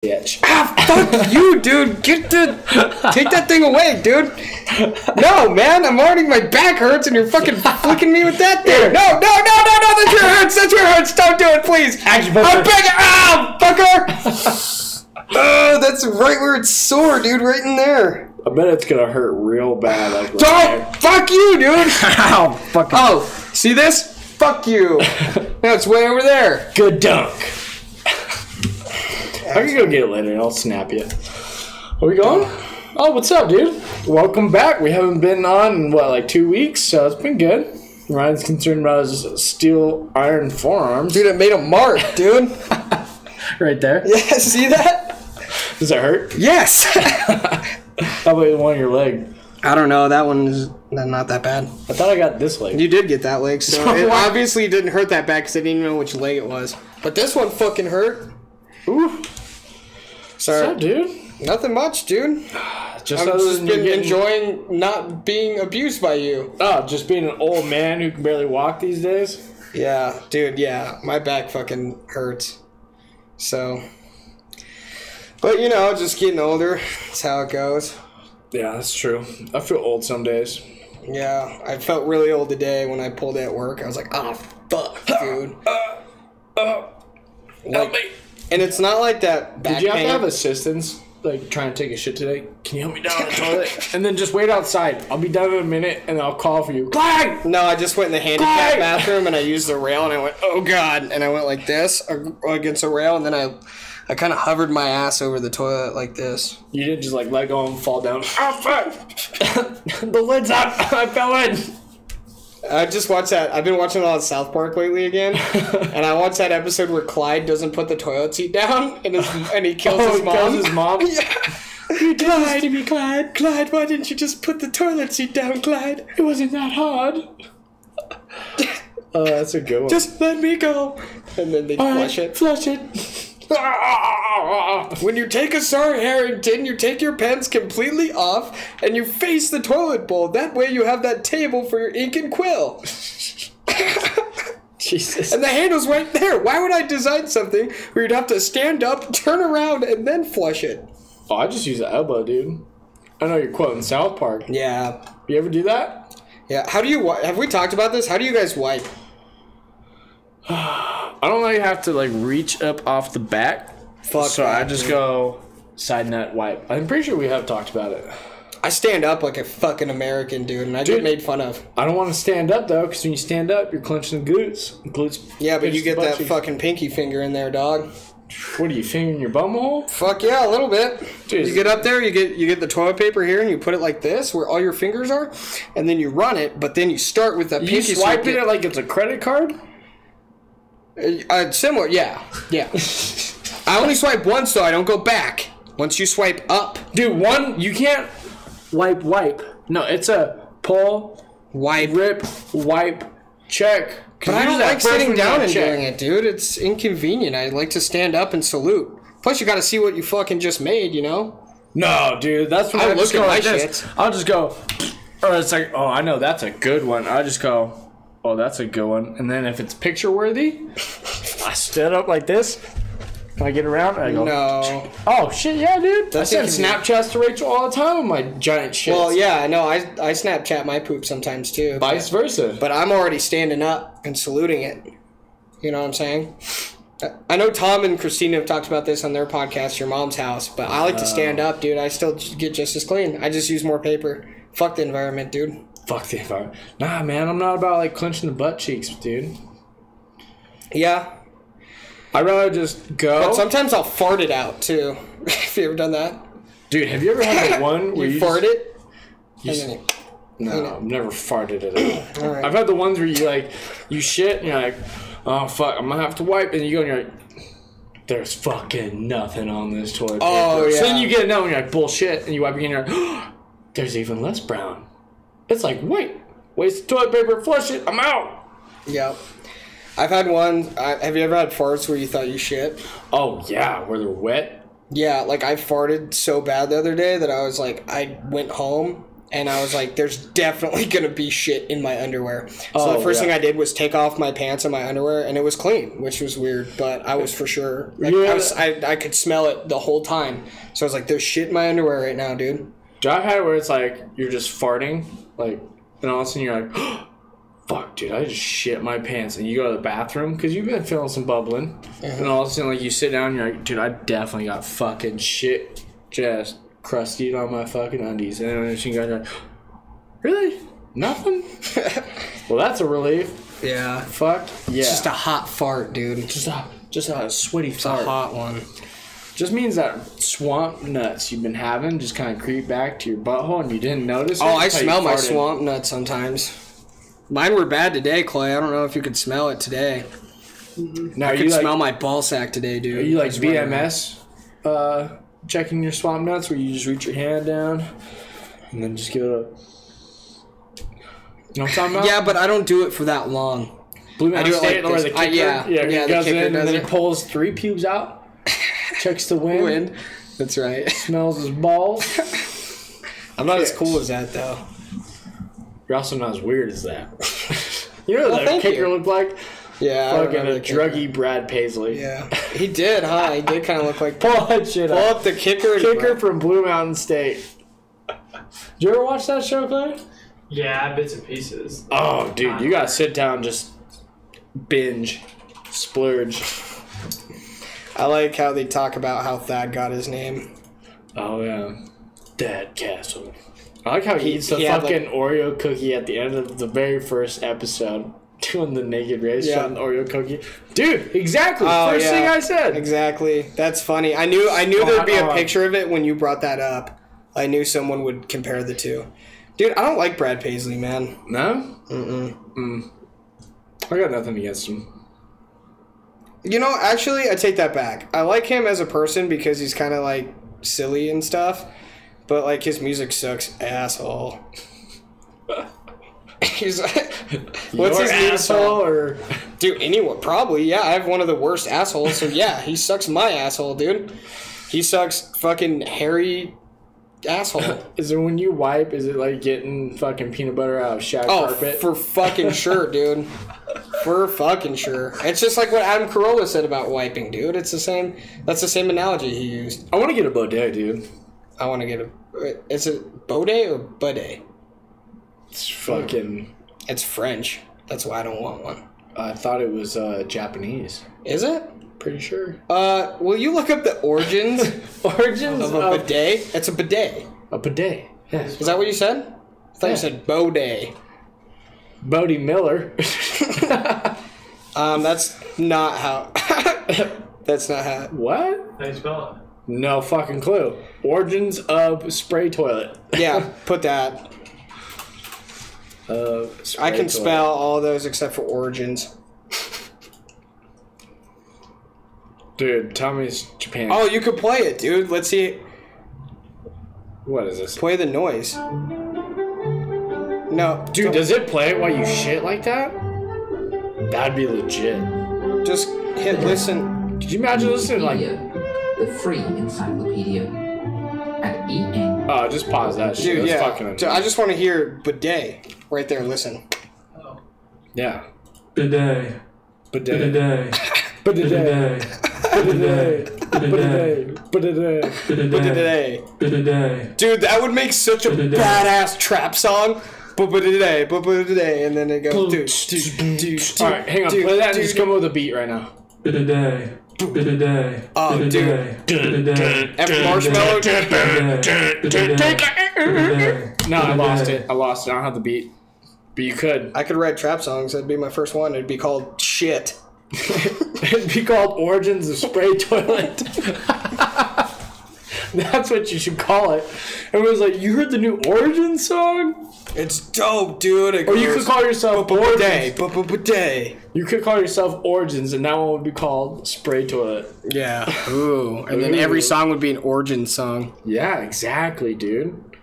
Bitch. Ah, fuck you, dude. Take that thing away, dude. No, man, my back hurts and you're fucking flicking me with that thing. No, that's where it hurts. That's where it hurts. Don't do it, please. I'm begging. Ah, fucker. Oh, that's right where it's sore, dude. Right in there. I bet it's gonna hurt real bad. Like don't. Fuck you, dude. Ow, fucking. Oh, see this? Fuck you. Now it's way over there. Good dunk. I can go get it later and I'll snap you. Are we going? Oh, what's up, dude? Welcome back. We haven't been on in, what, like 2 weeks? So it's been good. Ryan's concerned about his steel iron forearms. Dude, it made a mark, dude. Right there? Yeah, see that? Does it hurt? Yes. How about the one on your leg? I don't know. That one's not that bad. I thought I got this leg. You did get that leg, so it obviously didn't hurt that bad because I didn't know which leg it was. But this one fucking hurt. Ooh. Sorry. What's up, dude? Nothing much, dude. I've just been enjoying not being abused by you. Oh, just being an old man who can barely walk these days? Yeah, dude, yeah. My back fucking hurts. So. But, you know, just getting older. That's how it goes. Yeah, that's true. I feel old some days. Yeah, I felt really old today when I pulled at work. I was like, oh, fuck, dude. Help me. And it's not like that back Did you have pain. to have assistance, like, trying to take a shit today? Can you help me down the toilet? And then just wait outside. I'll be done in a minute, and I'll call for you. Clyde! No, I just went in the handicap bathroom, and I used the rail, and I went, oh, God. And I went like this against a rail, and then I kind of hovered my ass over the toilet like this. You didn't just, like, let go and fall down. Oh, fuck! The lid's out! I fell in! I just watched that. I've been watching a lot of South Park lately again, and I watched that episode where Clyde doesn't put the toilet seat down, and he kills his mom. Kills his mom? Yeah. You did this to me, Clyde. Clyde, why didn't you just put the toilet seat down, Clyde? It wasn't that hard. Oh, that's a good one. Just let me go. And then they flush it. Flush it. When you take a Sir Harrington, you take your pens completely off and you face the toilet bowl. That way you have that table for your ink and quill. Jesus. And the handle's right there. Why would I design something where you'd have to stand up, turn around, and then flush it? Oh, I just use the elbow, dude. I know you're quoting South Park. Yeah. You ever do that? Yeah. How do you wipe? Have we talked about this? How do you guys wipe? I don't like have to like reach up off the back. Fuck so that, I just dude. go side nut wipe. I'm pretty sure we have talked about it. I stand up like a fucking American, dude, and I get made fun of. I don't want to stand up though, because when you stand up, you're clenching the glutes. Yeah, but you get that fucking pinky finger in there, dog. What are you fingering your bum hole? Fuck yeah, a little bit. Dude, you get up there, you get the toilet paper here, and you put it like this, where all your fingers are, and then you run it. But then you start with that pinky. You swiping it like it's a credit card? Similar, yeah. I only swipe once, though. I don't go back. Once you swipe up. Dude, you can't wipe. No, it's a pull, wipe, rip, wipe, check. But I don't like sitting down and doing it, dude. It's inconvenient. I like to stand up and salute. Plus, you got to see what you fucking just made, you know? No, dude. That's when I look at my shit. I'll just go, or it's like, oh, I know that's a good one. I just go, oh, that's a good one. And then if it's picture worthy, I stand up like this. Can I get around? And I go, no. Oh, shit, yeah, dude. That's I send Snapchats to Rachel all the time with my giant shit. Well, yeah, I know. I Snapchat my poop sometimes, too. Vice versa. But I'm already standing up and saluting it. You know what I'm saying? I know Tom and Christina have talked about this on their podcast, Your Mom's House, but I like to stand up, dude. I still get just as clean. I just use more paper. Fuck the environment, dude. Fuck the environment. Nah, man, I'm not about, like, clenching the butt cheeks, dude. Yeah. I'd rather just go. But sometimes I'll fart it out, too. Have you ever done that? Dude, have you ever had the one where you fart just, it? No, I've never farted at all. Right. I've had the ones where you, like, you shit, and you're like, oh, fuck, I'm gonna have to wipe, and you go and you're like, there's fucking nothing on this toilet paper. Oh, yeah. So then you get it now, and you're like, bullshit, and you wipe again, and you're like, there's even less brown. It's like, wait, waste the toilet paper, flush it, I'm out. Yep. I've had one. Have you ever had farts where you thought you shit? Oh, yeah, where they're wet. Yeah, like I farted so bad the other day that I was like, I went home And I was like, there's definitely going to be shit in my underwear. So the first thing I did was take off my pants and my underwear, and it was clean, which was weird. But I was for sure... Like, I could smell it the whole time. So I was like, there's shit in my underwear right now, dude. Do I have it where it's like, you're just farting, like, and all of a sudden you're like, oh, fuck, dude, I just shit my pants. And you go to the bathroom, because you've been feeling some bubbling. And all of a sudden, like, you sit down and you're like, dude, I definitely got fucking shit just... crusty on my fucking undies, and then you guys are like, really? Nothing? Well, that's a relief. Yeah. Fuck yeah. It's just a hot fart, dude. Just a sweaty fart. It's a hot one. Just means that swamp nuts you've been having just kind of creep back to your butthole and you didn't notice it. Oh, I smell my swamp nuts sometimes. Mine were bad today, Clay. I don't know if you could smell it today. Now, I could smell my ball sack today, dude. Are you like BMS? Checking your swamp nuts where you just reach your hand down and then just give it a... You know what I'm talking about? Yeah, but I don't do it for that long. Blue Mountain State, like where the kicker, he goes in and then he pulls 3 pubes out, checks the wind. That's right. Smells his balls. I'm not as cool as that, though. You're also not as weird as that. You know what that kicker looked like? Yeah, fucking a druggy Brad Paisley. Yeah, he did, huh? He did kind of look like... Pull that shit up. Pull up the kicker. Kicker from Blue Mountain State. Did you ever watch that show, Clay? Yeah, bits and pieces. Oh, dude, you gotta sit down, just binge, splurge. I like how they talk about how Thad got his name. Oh, yeah. Dad Castle. I like how he eats the fucking Oreo cookie at the end of the very first episode. Doing the naked race on the Oreo cookie. Dude, exactly. First thing I said. Exactly. That's funny. I knew there'd be a picture of it when you brought that up. I knew someone would compare the two. Dude, I don't like Brad Paisley, man. No? I got nothing against him. You know, actually, I take that back. I like him as a person because he's kind of, like, silly and stuff. But, like, his music sucks, asshole. He's like, what's his asshole or dude? Anyone probably. Yeah, I have one of the worst assholes. So yeah, he sucks my asshole, dude. He sucks fucking hairy asshole. Is it when you wipe? Is it like getting fucking peanut butter out of shag carpet? For fucking sure, dude. For fucking sure. It's just like what Adam Carolla said about wiping, dude. It's the same. That's the same analogy he used. I want to get a bidet, dude. I want to get a. Is it bidet or bidet? It's fucking... It's French. That's why I don't want one. I thought it was Japanese. Is it? Pretty sure. Will you look up the origins of a bidet? It's a bidet. A bidet. Yes. Is that what you said? I thought you said bidet. Bodie Miller. That's not how... That's not how... What? How do you spell it? No fucking clue. Origins of spray toilet. Yeah, put that... I can spell all those except for origins. Dude, tell me it's Japan. Oh, you could play it, dude. Let's see. What is this? Play the noise. No. Dude, does it play it while you shit like that? That'd be legit. Just hit listen. Could you imagine listening like... The free encyclopedia at EN. Oh, just pause that shit. Dude, that's yeah. fucking Dude, I just want to hear bidet right there. Listen. Oh. Yeah. Bidet. Bidet. Bidet. Bidet. Bidet. Bidet. Bidet. Bidet. Dude, that would make such a badass trap song. Bidet. And then it goes. Alright, hang on. Play that and just come up with a beat right now. Bidet. Bidet. Oh, dude. And Marshmallow. No, I lost it. I don't have the beat. But you could. I could write trap songs. That'd be my first one. It'd be called Shit. It'd be called Origins of Spray Toilet. That's what you should call it. And it was like, you heard the new Origins song? It's dope, dude. Or you could call yourself Origins. Bidet. You could call yourself Origins, and that one would be called Spray Toilet. Yeah. Ooh. And then every song would be an Origins song. Yeah, exactly, dude.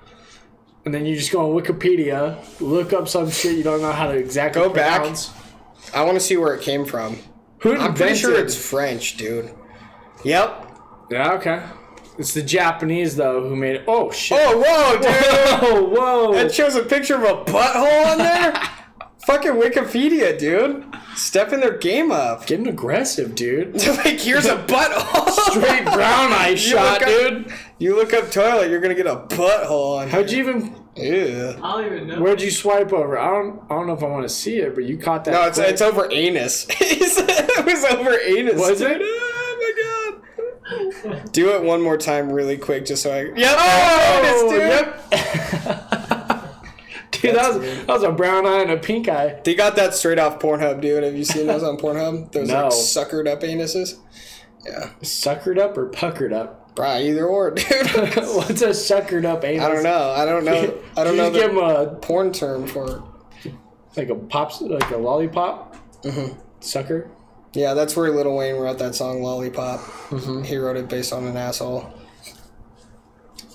And then you just go on Wikipedia, look up some shit you don't know how to exactly pronounce. I want to see where it came from. I'm pretty sure it's French, dude. Yep. Yeah, okay. It's the Japanese though who made it. Oh shit! Oh, whoa, dude! Whoa! It shows a picture of a butthole on there. Fucking Wikipedia, dude. Stepping their game up. Getting aggressive, dude. Like, here's a butthole. Straight brown eye shot, dude. You look up toilet, you're gonna get a butthole on. How'd you even? Ew. I don't even know. Where'd you swipe over? I don't know if I want to see it, but you caught that. No, quick. it's over anus. It was over anus. Was dude. it? Oh my god. Do it one more time really quick just so I... Yep. Oh, anus, dude. yep. Dude, that was a brown eye and a pink eye. They got that straight off Pornhub, dude. Have you seen those on Pornhub? Those No. like suckered up anuses? Yeah. Suckered up or puckered up? Bruh, either or, dude. What's a suckered up anus? I don't know. I don't know Give him the a porn term for it. like a lollipop. Mm-hmm. Sucker. Yeah, that's where Lil Wayne wrote that song, Lollipop. Mm-hmm. He wrote it based on an asshole.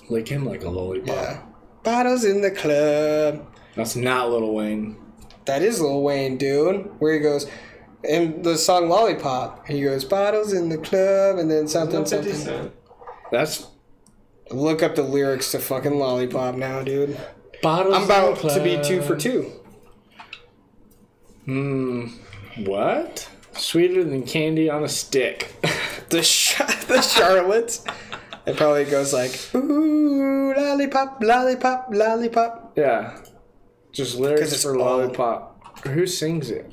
Lick him like a lollipop. Yeah. Bottles in the club. That's not Lil Wayne. That is Lil Wayne, dude. Where he goes, in the song Lollipop, he goes, bottles in the club, and then something, something. That's Look up the lyrics to fucking Lollipop now, dude. bottles. I'm about in the to be club. 2 for 2. What? Sweeter than candy on a stick. The Charlottes. It probably goes like, ooh, lollipop, lollipop, lollipop. Yeah. Just 'Cause lyrics it's for all- lollipop. Who sings it?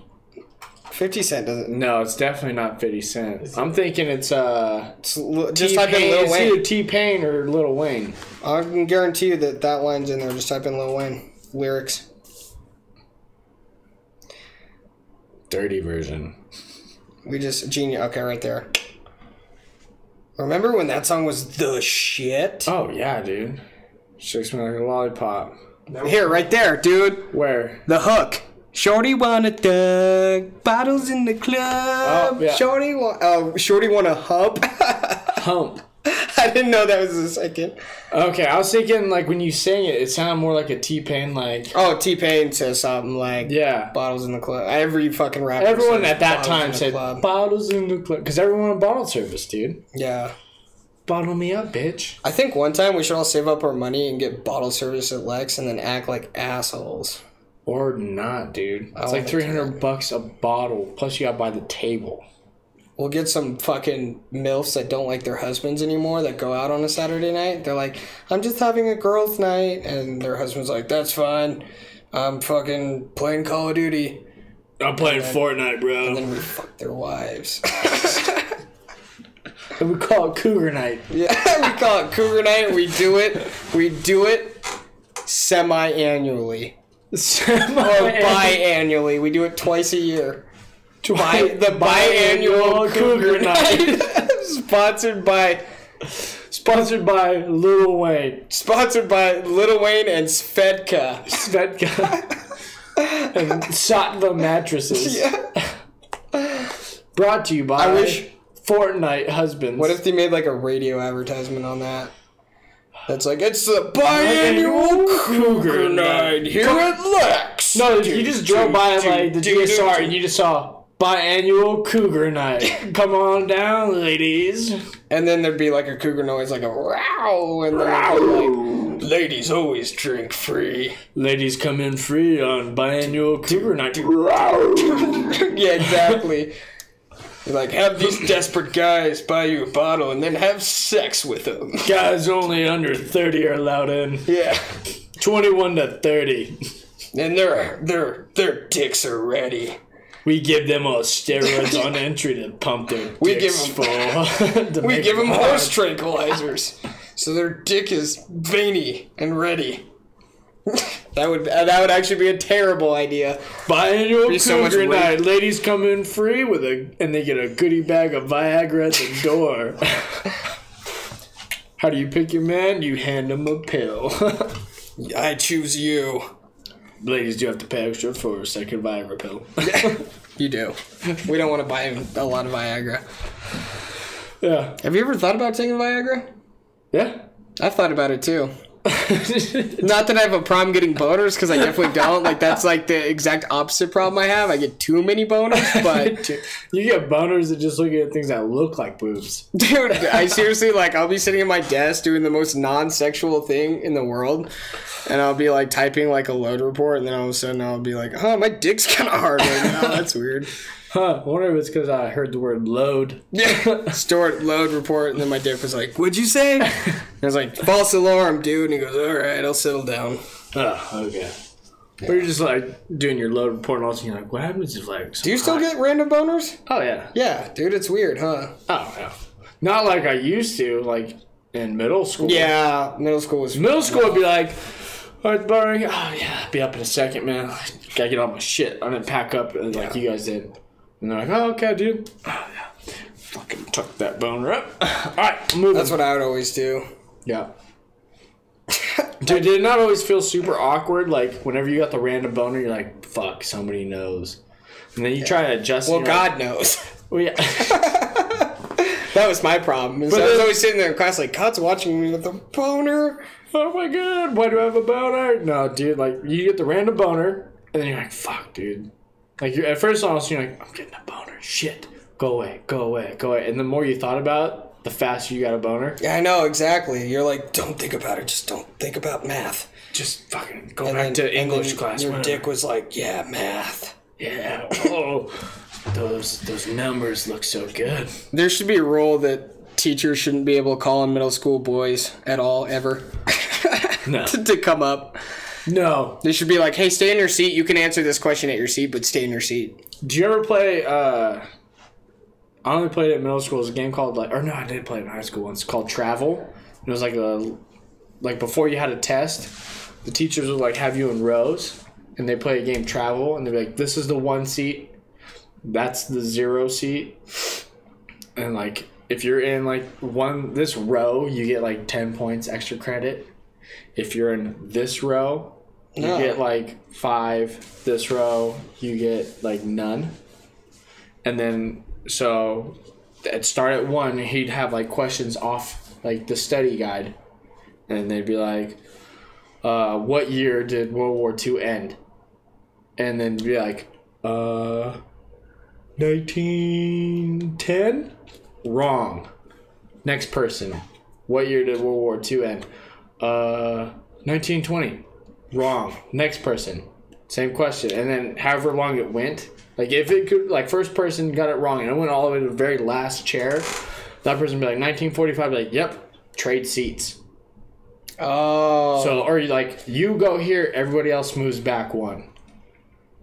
50 Cent doesn't. No, it's definitely not 50 Cent. I'm thinking it's Just type in Lil It's Wayne. either T-Pain or Lil Wayne. I can guarantee you that line's in there. Just type in Lil Wayne lyrics. Dirty version. We just genius. Okay, right there. Remember when that song was the shit? Oh yeah, dude. Shakes me like a lollipop. Here, right there, dude. Where? The hook. Shorty want a thug, bottles in the club. Oh, yeah. Shorty want a hump. Hump. I didn't know that was the second. Okay, I was thinking like when you sang it, it sounded more like a T-Pain like. Oh, T-Pain says something like, Yeah. bottles in the club. Every fucking rapper. Everyone says at that bottles time in the said club. bottles in the club because everyone on bottle service, dude. Yeah. Bottle me up, bitch. I think one time we should all save up our money and get bottle service at Lex and then act like assholes. Or not, dude. It's don't like think $300 a bottle. Plus you gotta buy the table. We'll get some fucking MILFs that don't like their husbands anymore that go out on a Saturday night. They're like, I'm just having a girls' night. And their husband's like, that's fine. I'm fucking playing Call of Duty. I'm playing Fortnite, bro. And then we fuck their wives. And we call it Cougar Night. Yeah, we call it Cougar Night. And we do it semi-annually. Or biannually. We do it twice a year. The biannual Cougar Night. Sponsored by Lil Wayne. Sponsored by Lil Wayne and Svedka. And Satva mattresses. Yeah. Brought to you by I wish- Fortnite husbands. What if they made like a radio advertisement on that? That's like, it's the biannual Cougar Night here at Lex. No, you just drove by like the DSR and you just saw biannual Cougar Night. Come on down, ladies. And then there'd be like a cougar noise, like a row, and then it'd be like, ladies always drink free. Ladies come in free on biannual Cougar Night. Yeah, exactly. You're like, have these desperate guys buy you a bottle and then have sex with them. Guys only under 30 are allowed in. Yeah. 21 to 30. And their dicks are ready. We give them all steroids on entry to pump their dicks full. We give them horse tranquilizers. So their dick is veiny and ready. That would actually be a terrible idea. Biannual so much Cougar weight. Night. Ladies come in free and they get a goodie bag of Viagra at the door. How do you pick your man? You hand him a pill. I choose you. Ladies do have to pay extra for a second Viagra pill. You do. We don't want to buy him a lot of Viagra. Yeah. Have you ever thought about taking Viagra? Yeah. I've thought about it too. Not that I have a problem getting boners, because I definitely don't. Like, that's like the exact opposite problem I have. I get too many boners, but You get boners that just look at things that look like boobs. dude, I seriously, like, I'll be sitting at my desk doing the most non-sexual thing in the world, and I'll be like typing like a load report, and then all of a sudden I'll be like, oh, my dick's kind of hard right now. That's weird. Huh, I wonder if it's because I heard the word load. Yeah. Stored load report, and then my dick was like, what'd you say? And I was like, false alarm, dude. And he goes, all right, I'll settle down. Oh, okay. Yeah. Or you're just like doing your load report, and all of a sudden you're like, what happens if like... Do you still get random boners? Oh, yeah. Yeah, dude, it's weird, huh? Oh, yeah. Not like I used to, like in middle school. Yeah, middle school was... Middle school would be like, all right, boring. Oh, yeah, I'll be up in a second, man. Gotta get all my shit. I'm gonna pack up like you guys did. And they're like, oh, okay, dude. Oh, yeah. Fucking tuck that boner up. All right, moving. That's what I would always do. Yeah. Dude, did it not always feel super awkward? Like, whenever you got the random boner, you're like, fuck, somebody knows. And then you try to adjust it. Well, God knows. Well, yeah. That was my problem. But I was always sitting there in class like, God's watching me with a boner. Oh, my God, why do I have a boner? No, dude, like, you get the random boner, and then you're like, fuck, dude. Like, at first, honestly, you're like, I'm getting a boner. Shit. Go away, go away, go away. And the more you thought about it, the faster you got a boner. Yeah, I know, exactly. You're like, don't think about it. Just don't think about math. Just fucking go back to English class. Your dick was like, yeah, math. Yeah. Oh, those numbers look so good. There should be a rule that teachers shouldn't be able to call on middle school boys at all, ever. No. to come up. No. They should be like, hey, stay in your seat. You can answer this question at your seat, but stay in your seat. Do you ever play, I only played it in middle school. It was a game called, like, or no, I did play it in high school once. It's called Travel. It was like before you had a test, the teachers would, like, have you in rows, and they play a game Travel, and they'd be like, this is the 1 seat, that's the 0 seat, and, like, if you're in, like, this row, you get, like, 10 points extra credit. If you're in this row, you get like 5. This row, you get like none. And then, so at start at 1, he'd have like questions off like the study guide. And they'd be like, what year did World War II end? And then be like, 1910? Wrong. Next person. What year did World War II end? 1920. Wrong. Next person. Same question. And then however long it went, like if it could, like first person got it wrong and it went all the way to the very last chair, that person would be like 1945, like, yep, trade seats. Oh. So, or like you go here, everybody else moves back 1.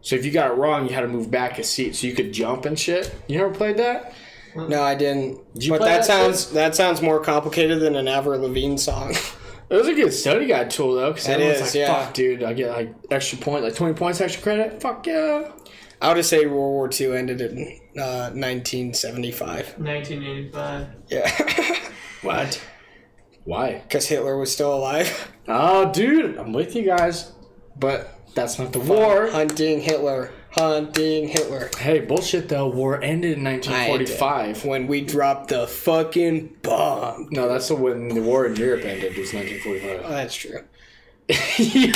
So if you got it wrong, you had to move back a seat so you could jump and shit. You never played that? No, I didn't. You but play that sounds more complicated than an Avril Lavigne song. It was a good study guide tool, though, because everyone's like, yeah. fuck, dude, I get, like, extra point, like 20 points extra credit? Fuck yeah. I would just say World War II ended in 1975. 1985. Yeah. What? Why? Because Hitler was still alive. Oh, dude, I'm with you guys. But that's not the war. Hunting Hitler. Hunting Hitler. Hey, bullshit, though. War ended in 1945. When we dropped the fucking bomb. No, that's when the war in Europe ended, was 1945. Oh, that's true. You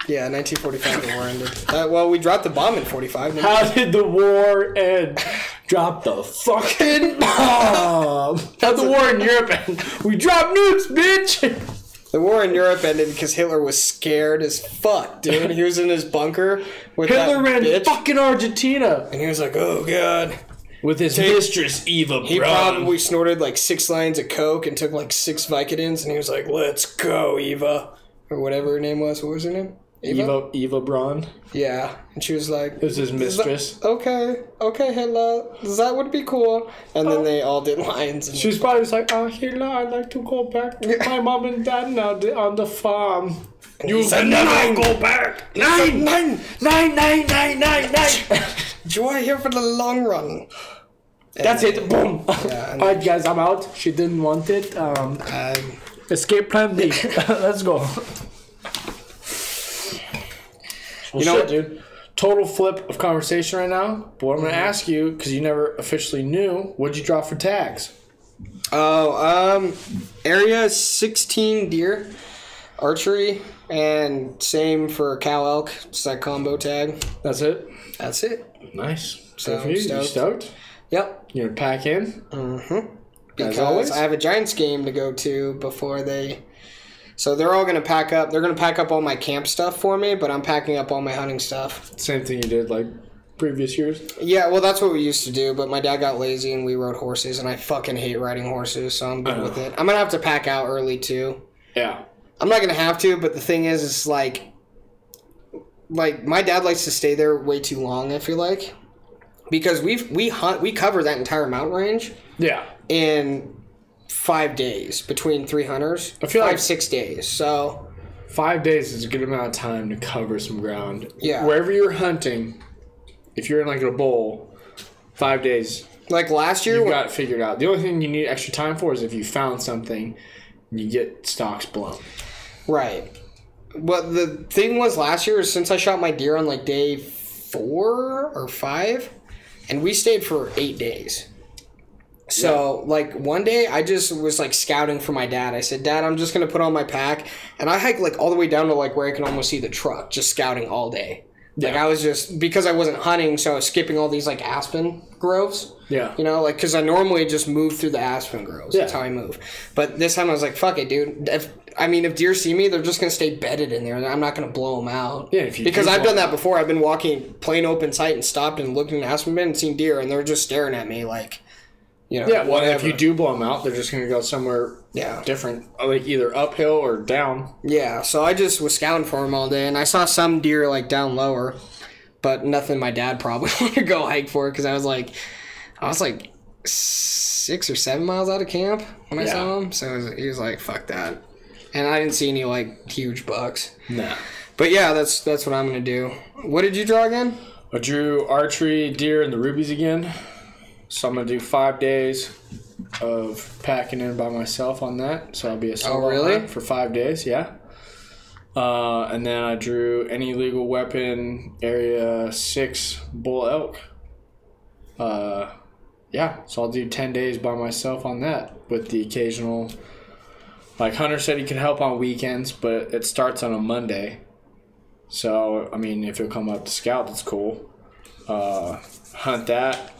Yeah, 1945 the war ended. Well, we dropped the bomb in 45. How did the war end? Drop the fucking bomb. How'd the war in Europe end? We dropped nukes, bitch. The war in Europe ended because Hitler was scared as fuck, dude. He was in his bunker with Hitler ran bitch, fucking Argentina. and he was like, oh, God. With his mistress, Eva Braun. He probably snorted like 6 lines of coke and took like 6 Vicodins, and he was like, let's go, Eva. Or whatever her name was. What was her name? Eva Braun. Yeah. And she was like... It was his mistress. Okay, Hitler. That would be cool. And then they all did lines. And She was probably just like, oh, Hitler, I'd like to go back with my mom and dad now on the farm. You said never go back. 9, 9, 9, 9, 9, 9, 9. Joy here for the long run. That's it. Boom. Yeah, Alright, guys, I'm out. She didn't want it. Escape plan B. Let's go. Well, you know shit, dude. Total flip of conversation right now. But what I'm going to ask you, because you never officially knew, what'd you draw for tags? Oh, area 16 deer, archery, and same for cow elk. It's that combo tag. That's it? That's it. Nice. So So for you, you stoked? Yep. You gonna pack in? Mm-hmm. As Because always? I have a Giants game to go to before they... So they're all going to pack up. They're going to pack up all my camp stuff for me, but I'm packing up all my hunting stuff. Same thing you did like previous years? Yeah, well, that's what we used to do, but my dad got lazy and we rode horses, and I fucking hate riding horses, so I'm good with it. I'm going to have to pack out early, too. Yeah. I'm not going to have to, but the thing is like my dad likes to stay there way too long, I feel like. Because we cover that entire mountain range Yeah. in 5 days between 3 hunters. I feel like 6 days. So 5 days is a good amount of time to cover some ground. Yeah. Wherever you're hunting, if you're in like a bowl, 5 days, like last year, you've got it figured out. The only thing you need extra time for is if you found something and you get stalks blown. right. But the thing was last year is since I shot my deer on like day 4 or 5, and we stayed for 8 days. So, like, one day, I just was, like, scouting for my dad. I said, Dad, I'm just going to put on my pack. And I hiked, like, all the way down to, like, where I can almost see the truck, just scouting all day. Like, I was just, because I wasn't hunting, so I was skipping all these, like, aspen groves. Yeah. You know, like, because I normally just move through the aspen groves. That's Yeah. how I move. But this time I was like, fuck it, dude. If deer see me, they're just going to stay bedded in there. I'm not going to blow them out. Yeah, if you because do I've blow done that them out. before. I've been walking plain open sight and stopped and looked in an aspen bed and seen deer, and they're just staring at me like, you know, Yeah, well, whatever. if you do blow them out, they're just going to go somewhere different, like either uphill or down. Yeah, so I just was scouting for them all day, and I saw some deer, like, down lower, but nothing my dad probably wanted to go hike for, because I was like 6 or 7 miles out of camp when I saw him, so he was like, fuck that. And I didn't see any, like, huge bucks. Nah. But yeah, that's what I'm going to do. What did you draw again? I drew archery, deer, and the rubies again. So I'm going to do 5 days of packing in by myself on that. So I'll be a solo really? hunt for 5 days, yeah. And then I drew any legal weapon, area 6, bull elk. Yeah, so I'll do 10 days by myself on that with the occasional... Like Hunter said he could help on weekends, but it starts on a Monday. So, I mean, if he'll come up to scout, that's cool. Hunt that.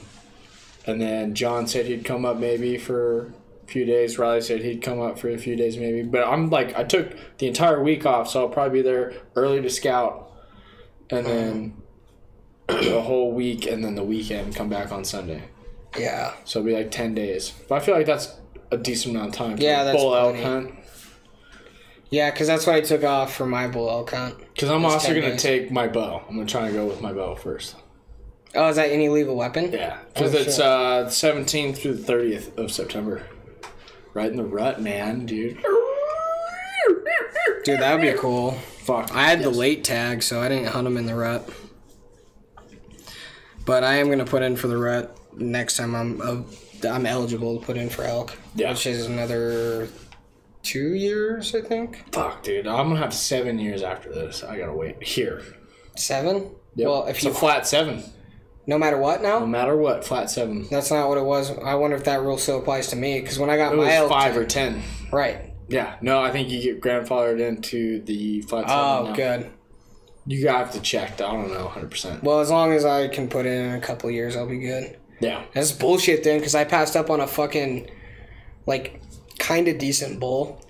And then John said he'd come up maybe for a few days. Riley said he'd come up for a few days maybe. But I'm like, I took the entire week off, so I'll probably be there early to scout. And then the whole week, and then the weekend, come back on Sunday. Yeah. So it'll be like 10 days. But I feel like that's a decent amount of time for Yeah, a that's bull elk plenty. hunt. Yeah, because that's what I took off for my bull elk hunt. Because I'm That's also 10 going to days. take my bow. I'm going to try and go with my bow first. Oh, is that any legal weapon? Yeah. Because it's 17th through the 30th of September. Right in the rut, man, dude. Dude, that would be cool. Fuck. I had the late tag, so I didn't hunt them in the rut. But I am going to put in for the rut next time I'm eligible to put in for elk. Yeah. Which is another 2 years, I think. Fuck, dude. I'm going to have 7 years after this. I got to wait. Here. 7? Yep. Well, if it's you a flat 7. no matter what No now? matter what, flat 7. That's not what it was. I wonder if that rule still applies to me, because when I got It my was elk 5 tag- or 10. Right. Yeah. No, I think you get grandfathered into the flat 7 Oh, now. good. You have to check. I don't know 100%. Well, as long as I can put in a couple of years, I'll be good. Yeah. That's bullshit then, because I passed up on a fucking, like, kind of decent bull.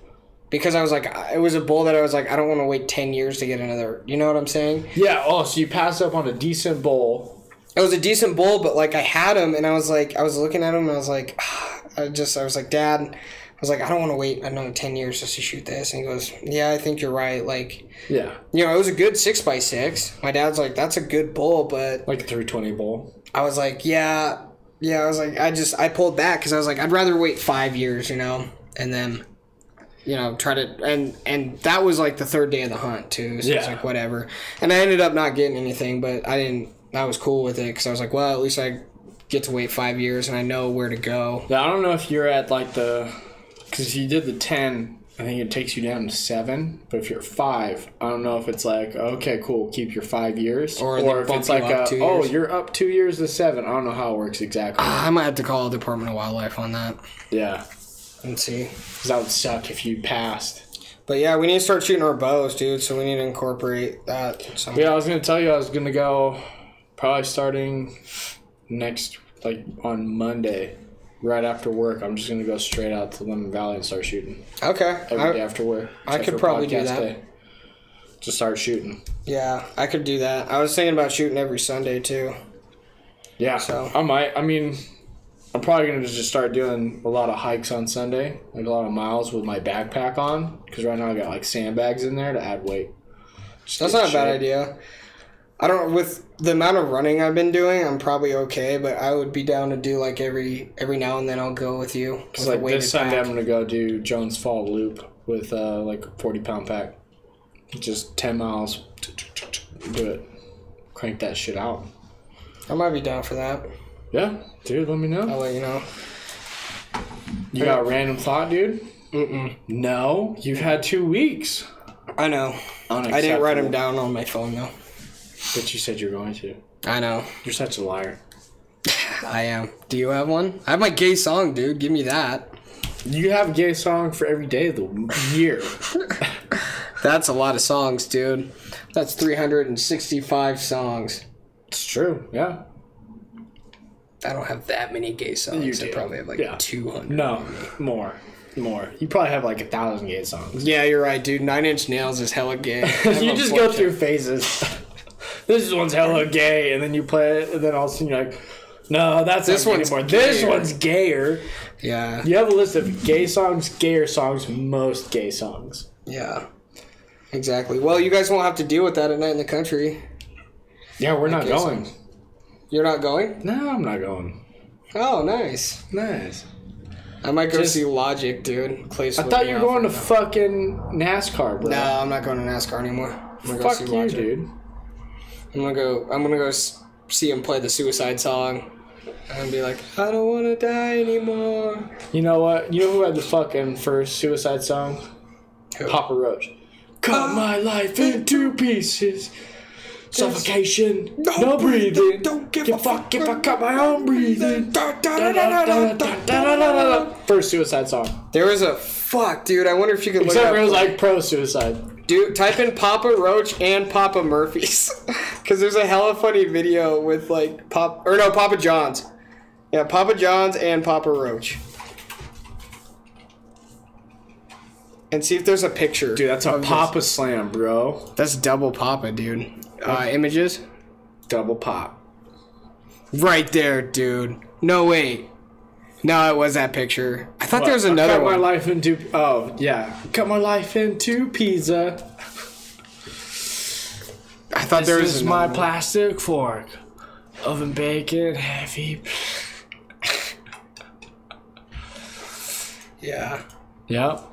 Because I was like, it was a bull that I was like, I don't want to wait 10 years to get another. You know what I'm saying? Yeah. Oh, so you passed up on a decent bull. It was a decent bull, but, like, I had him, and I was like, I was looking at him, and I was like, I was like, Dad, I was like, I don't want to wait another 10 years just to shoot this. And he goes, yeah, I think you're right. Like, Yeah. you know, it was a good 6x6. My dad's like, that's a good bull, but Like a 320 bull. I was like, yeah, I was like, I pulled back because I was like, I'd rather wait 5 years, you know, and then, you know, try to, and that was like the third day of the hunt too, so it's Yeah. like, whatever. And I ended up not getting anything, but I was cool with it because I was like, well, at least I get to wait 5 years and I know where to go. Yeah, I don't know if you're at like because if you did the 10, I think it takes you down to 7. But if you're 5, I don't know if it's like, okay, cool, keep your 5 years. Or they if bump it's you like, up 2 oh, years. you're up 2 years to 7. I don't know how it works exactly. I might have to call Department of Wildlife on that. Yeah. Let's see. Because that would suck if you passed. But yeah, we need to start shooting our bows, dude. So we need to incorporate that. Somehow. Yeah, I was gonna tell you I was gonna go probably starting next, like on Monday, right after work. I'm just gonna go straight out to Lemon Valley and start shooting Okay. every day after work. I except could for probably do podcast that. day. Just start shooting. Yeah, I could do that. I was thinking about shooting every Sunday too. Yeah, So- I might. I mean, I'm probably gonna just start doing a lot of hikes on Sunday, like a lot of miles with my backpack on. Because right now I got like sandbags in there to add weight. Just That's get not a bad shit. idea. I don't. With the amount of running I've been doing, I'm probably okay. But I would be down to do like every now and then I'll go with you. Because with a like weighted this Sunday pack. I'm gonna go do Jones Fall Loop with like a 40-pound pack. Just 10 miles. Do it. Crank that shit out. I might be down for that. Yeah, dude, let me know. I'll let you know. You got a random thought, dude? Mm-mm. No, you've had 2 weeks. I know. I didn't write them down on my phone though. But you said you're going to. I know. You're such a liar. I am. Do you have one? I have my gay song, dude. Give me that. You have a gay song for every day of the year. That's a lot of songs, dude. That's 365 songs. It's true, yeah. I don't have that many gay songs. You I do. probably have like Yeah. 200. No, more. You probably have like 1,000 gay songs. Yeah, you're right, dude. 9 Inch Nails is hella gay. You just go through phases. This one's hella gay, and then you play it, and then all of a sudden you're like, no, that's This not gay one's anymore. This gayer. one's gayer. Yeah. You have a list of gay songs, gayer songs, most gay songs. Yeah. Exactly. Well, you guys won't have to deal with that at Night in the Country. Yeah, we're not gay going. songs. You're not going? No, I'm not going. Oh, nice. Nice. I might go Just- see Logic, dude. Clay's I thought flipping you were out going to right fucking NASCAR, bro. now. No, I'm not going to NASCAR anymore. I'm gonna go Fuck see you, Logic. dude. I'm gonna go see him play the Suicide song. And be like, I don't want to die anymore. You know what? You know who had the fucking first Suicide song? Who? Papa Roach. Cut my life into pieces. Suffocation. No breathing. Don't give Give a fuck if I cut my own breathing. First Suicide song. There was a fuck, dude. I wonder if you could look Except up. it was like pro suicide. Dude, type in Papa Roach and Papa Murphy's, because there's a hella funny video with like Papa John's. Yeah, Papa John's and Papa Roach. And see if there's a picture. Dude, that's a of this. Papa Slam, bro. That's double Papa, dude. Images. Double pop. Right there, dude. No, wait. No, it was that picture. I thought there was I another cut my one. life into. Oh, yeah. Cut my life into pizza. I thought there was This is another my one. plastic fork. Oven bacon heavy. Yeah. Yep.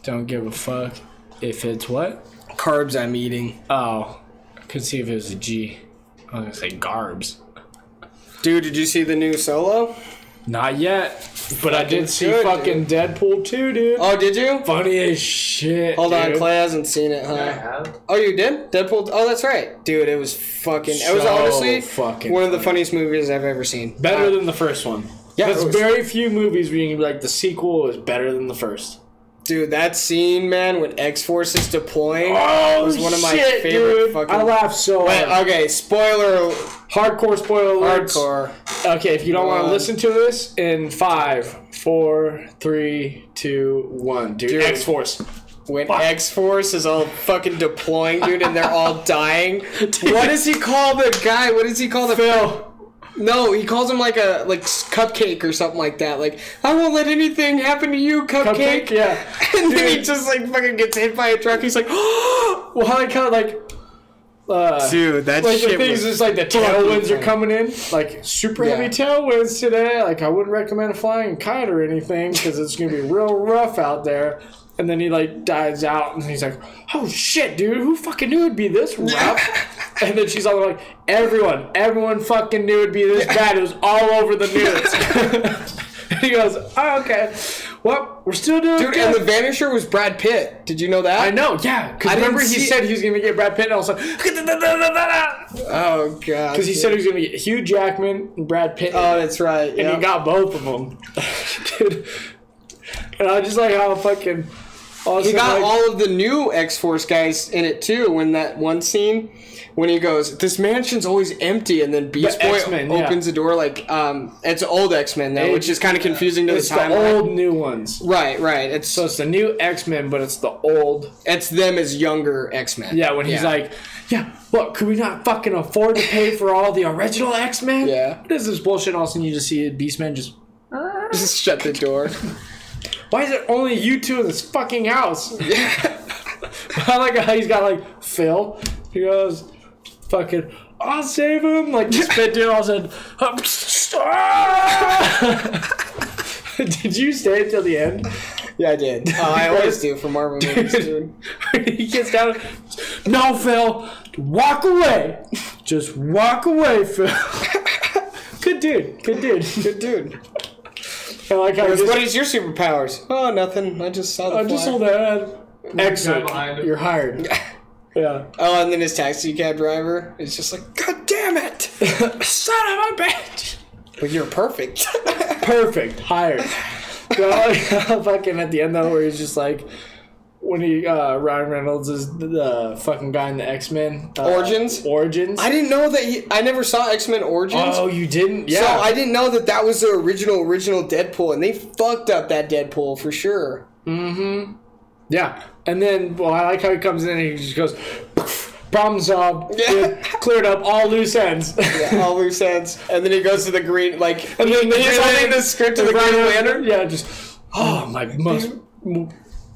Don't give a fuck if it's what? Carbs I'm eating. Oh. I could see if it was a G. I was gonna say garbs. Dude, did you see the new Solo? Not yet. But I Fucking did see good, fucking Deadpool 2, dude. Oh, did you? Funny as shit. Hold on, dude. Clay hasn't seen it, huh? I have. Oh, you did? Deadpool? Oh, that's right. Dude, it was fucking... it was So honestly fucking one of the funny. funniest movies I've ever seen. Better than the first one. Yeah, There's it was- very few movies where you can be like, the sequel is better than the first. Dude, that scene, man, when X-Force is deploying Oh, was one of my shit, favorite dude. fucking... I laughed so Wait, hard. okay, spoiler... Hardcore spoiler alerts. Hardcore. Okay, if you don't want to One. listen to this, in 5, 4, 3, 2, 1. Dude, X-Force. When Fuck. X-Force is all fucking deploying, dude, and they're all dying. What does he call the guy? What does he call the... Phil. No, he calls him like a cupcake or something like that. Like, I won't let anything happen to you, cupcake. Cupcake, yeah. And then he Dude. just like fucking gets hit by a truck. He's like, Well, how they kind of like... dude, that Like the shit things was is like the tailwinds are coming in, like super Yeah. heavy tailwinds today. Like I wouldn't recommend a flying kite or anything because it's gonna be real rough out there. And then he like dies out, and he's like, "Oh shit, dude! Who fucking knew it'd be this rough?" And then she's all like, "Everyone fucking knew it'd be this bad. It was all over the news." And he goes, "Oh, okay. Well, we're still doing Dude, good." and the Vanisher was Brad Pitt. Did you know that? I know, yeah. Because I didn't remember he see- said he was gonna get Brad Pitt, and all of a sudden, Oh, God. because he said he was gonna get Hugh Jackman and Brad Pitt. Oh, that's right. And Yeah. he got both of them. Dude, And I just like how fucking. He got all of the new X-Force guys in it too. When that one scene, when he goes, "This mansion's always empty," and then Beast Boy opens the door like, it's old X-Men though, which is kind of confusing to the timeline. It's the old new ones. Right. So it's the new X-Men, but it's the old. It's them as younger X-Men. Yeah, when he's like, "Yeah, what? Could we not fucking afford to pay for all the original X-Men? Yeah. What is this bullshit?" All of a sudden, you just see Beastman just shut the door. Why is it only you two in this fucking house? Yeah. I like how he's got like Phil. He goes, "Fucking, I'll save him." Like this bit dude all said, "Did you stay until the end?" Yeah, I did. I always do for Marvel movies, dude. He gets down. "No, Phil, walk away. Just walk away, Phil." Good dude. I like how what is your superpowers? Oh, nothing. I just saw the I just saw that. Exit. You're hired. Yeah. Oh, and then his taxi cab driver is just like, "God damn it! Son of a bitch!" But you're perfect. Perfect. Hired. So, like, fucking at the end though, where he's just like, when he Ryan Reynolds is the fucking guy in the X-Men Origins. I didn't know that. I never saw X-Men Origins. Oh, you didn't? Yeah. So I didn't know that was the original Deadpool, and they fucked up that Deadpool for sure. Mm-hmm. Yeah, and then I like how he comes in and he just goes, "Problem solved. Yeah. Cleared up all loose ends." Yeah, all loose ends, and then he goes to the green and then he's holding the script to the Green Lantern. Yeah, just my most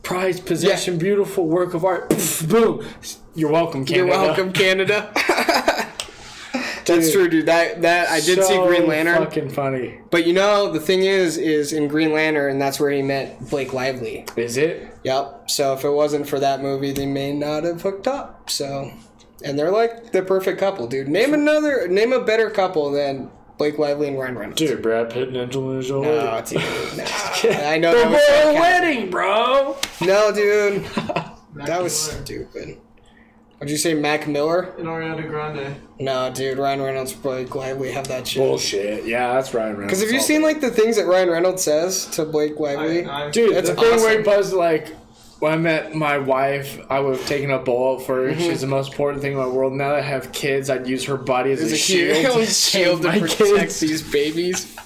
prized possession, beautiful work of art. Boom. You're welcome, Canada. You're welcome, Canada. That's true, dude. That I did see Green Lantern. Fucking funny. But the thing is in Green Lantern, that's where he met Blake Lively. Is it? Yep. So if it wasn't for that movie, they may not have hooked up. So, and they're like the perfect couple, dude. Name a better couple than Blake Lively and Ryan Reynolds. Dude, Brad Pitt and Angelina Jolie. No, dude. No. I know the royal wedding, bro. No, dude. That was stupid. What'd you say, Mac Miller? And Ariana Grande. No, dude. Ryan Reynolds, Blake Lively have that shit. Bullshit. Yeah, that's Ryan Reynolds. Because have you seen like the things that Ryan Reynolds says to Blake Lively? Dude, that's the awesome. thing where he buzzed like, when I met my wife, I would have taken a bullet for her. Mm-hmm. She's the most important thing in my world. Now that I have kids, I'd use her body as a shield. Shield to protect these babies.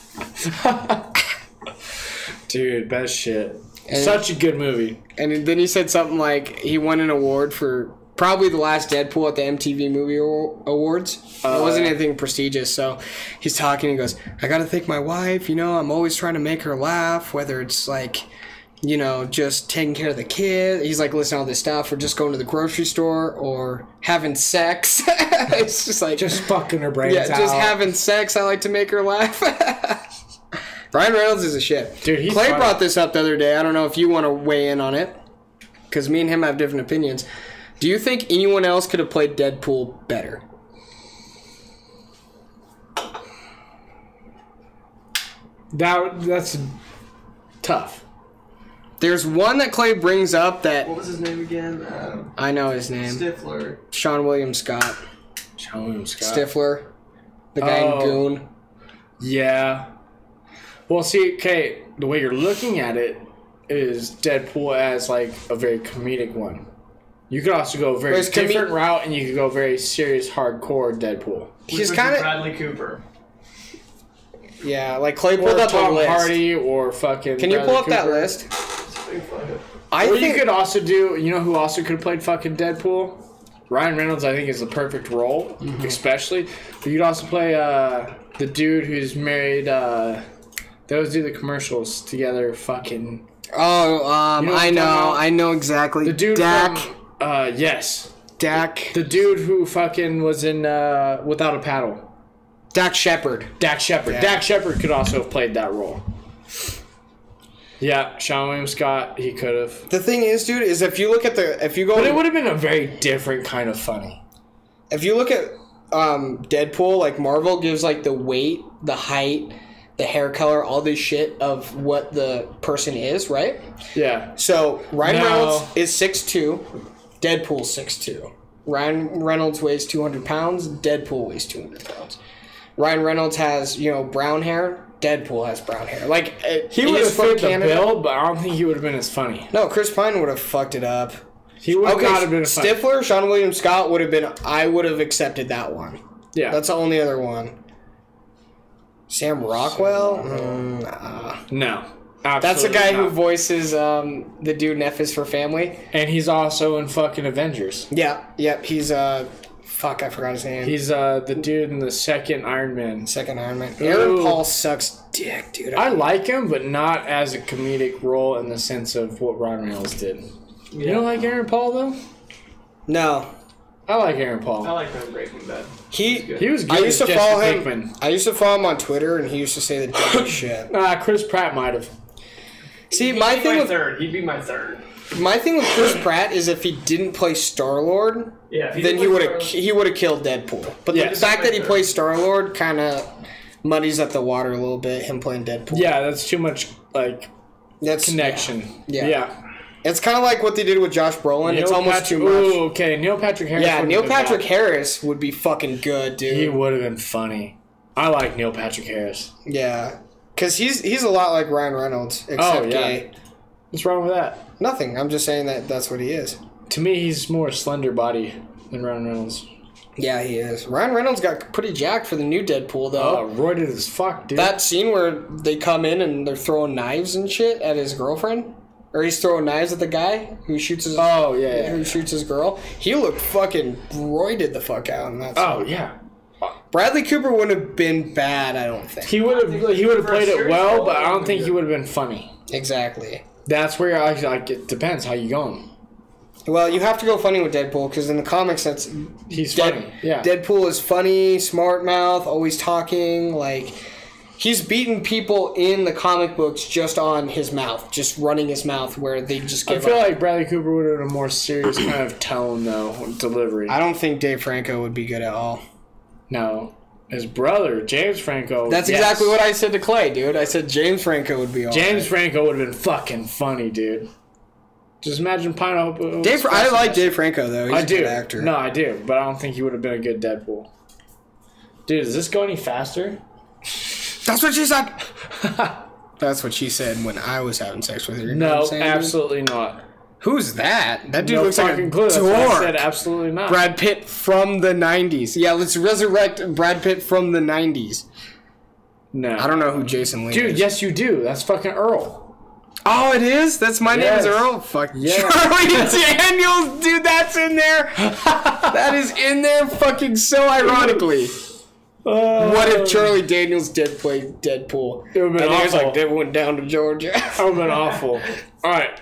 Dude, best shit. Such a good movie. And then he said something like he won an award for probably the last Deadpool at the MTV Movie Awards. It wasn't anything prestigious, so he's talking. He goes, "I got to thank my wife. I'm always trying to make her laugh, whether it's like, just taking care of the kid." He's like listening to all this stuff, or just going to the grocery store, or having sex. It's just like just fucking her brains out. Yeah, just having sex. I like to make her laugh. Ryan Reynolds is a shit. Dude, he's Clay funny. brought this up the other day. I don't know if you want to weigh in on it, because me and him have different opinions. Do you think anyone else could have played Deadpool better? That's tough. There's one that Clay brings up that... What was his name again? I know his name. Stifler. Sean William Scott. Sean William Scott. Stifler. The guy in Goon. Yeah. Well, see, okay, the way you're looking at it is Deadpool as, like, a very comedic one. You could also go a very different route, and you could go very serious, hardcore Deadpool. He's kind of... Bradley Cooper. Yeah, like Clay pulled up Tom the list. Hardy or fucking... Can you Bradley pull up that Cooper. list? I think you could also do... You know who also could have played fucking Deadpool? Ryan Reynolds, I think, is the perfect role, especially. But you'd also play the dude who's married... They always do the commercials together, fucking... Oh, I know exactly. The dude Dak. from... yes. Dak. The dude who fucking was in Without a Paddle. Dak Shepard. Dak Shepard. Yeah. Dak Shepard could also have played that role. Yeah, Sean William Scott, he could have. The thing is, dude, is if you look at the... But it would have been a very different kind of funny. If you look at Deadpool, like Marvel gives like the weight, the height, the hair color, all this shit of what the person is, right? Yeah. So Ryan Reynolds is 6'2", Deadpool's 6'2". Ryan Reynolds weighs 200 pounds, Deadpool weighs 200 pounds. Ryan Reynolds has, brown hair, Deadpool has brown hair. Like He would have fit the bill, but I don't think he would have been as funny. No, Chris Pine would have fucked it up. He would not have been funny. Stifler, Sean William Scott would have been. I would have accepted that one. Yeah, that's the only other one. Sam Rockwell? No. Absolutely that's the guy not. who voices the dude in F is for Family. And he's also in fucking Avengers. Yeah, yep. He's fuck, I forgot his name. He's the dude in the second Iron Man. Aaron Paul sucks dick, dude. I like him, but not as a comedic role in the sense of what Ryan Reynolds did. Yeah. You don't like Aaron Paul though? No. I like Aaron Paul. I like him in Breaking Bad. He was good. I used to follow him. I used to follow him on Twitter, and he used to say the dumbest shit. Chris Pratt might have. See, my thing with he'd be my third. My thing with Chris Pratt is if he didn't play Star-Lord, then he would have killed Deadpool. But the fact that he plays Star-Lord kind of muddies up the water a little bit. Him playing Deadpool. Yeah, that's too much connection. Yeah. It's kind of like what they did with Josh Brolin. It's almost too much. Ooh, okay. Neil Patrick Harris. Yeah, Neil Patrick Harris would be fucking good, dude. He would have been funny. I like Neil Patrick Harris. Yeah, because he's a lot like Ryan Reynolds, except gay. What's wrong with that? Nothing. I'm just saying that's what he is. To me, he's more slender body than Ryan Reynolds. Yeah, he is. Ryan Reynolds got pretty jacked for the new Deadpool, though. Oh, roided as fuck, dude. That scene where they come in and they're throwing knives and shit at his girlfriend. Or he's throwing knives at the guy who shoots his who shoots his girl. He looked fucking roided the fuck out in that scene. Oh yeah. Bradley Cooper wouldn't have been bad, I don't think. He would have played it well, but I don't think he would have been funny. Exactly. That's where it depends how you going. Well, you have to go funny with Deadpool because in the comics he's funny. Yeah. Deadpool is funny, smart mouth, always talking, like he's beaten people in the comic books just on his mouth, just running his mouth where they just give up. I feel like Bradley Cooper would have a more serious kind of tone, though, delivery. I don't think Dave Franco would be good at all. No. His brother, James Franco. That's exactly what I said to Clay, dude. I said James Franco would be all James Franco would have been fucking funny, dude. Just imagine Pineapple. I like Dave Franco, though. He's a good actor. No, I do, but I don't think he would have been a good Deadpool. Dude, does this go any faster? That's what she said. That's what she said when I was having sex with her. You know absolutely not. Who's that? That dude looks like a dork. I said absolutely not. Brad Pitt from the 90s. Yeah, let's resurrect Brad Pitt from the 90s. No. I don't know who Jason Lee is. Dude, yes you do. That's fucking Earl. Oh, it is? That's my name is Earl? Fuck. Yeah. Charlie Daniels, dude, that's in there. That is in there fucking so ironically. What if Charlie Daniels did play Deadpool? It would have been awful. Like, they went down to Georgia. That would have been awful. Alright.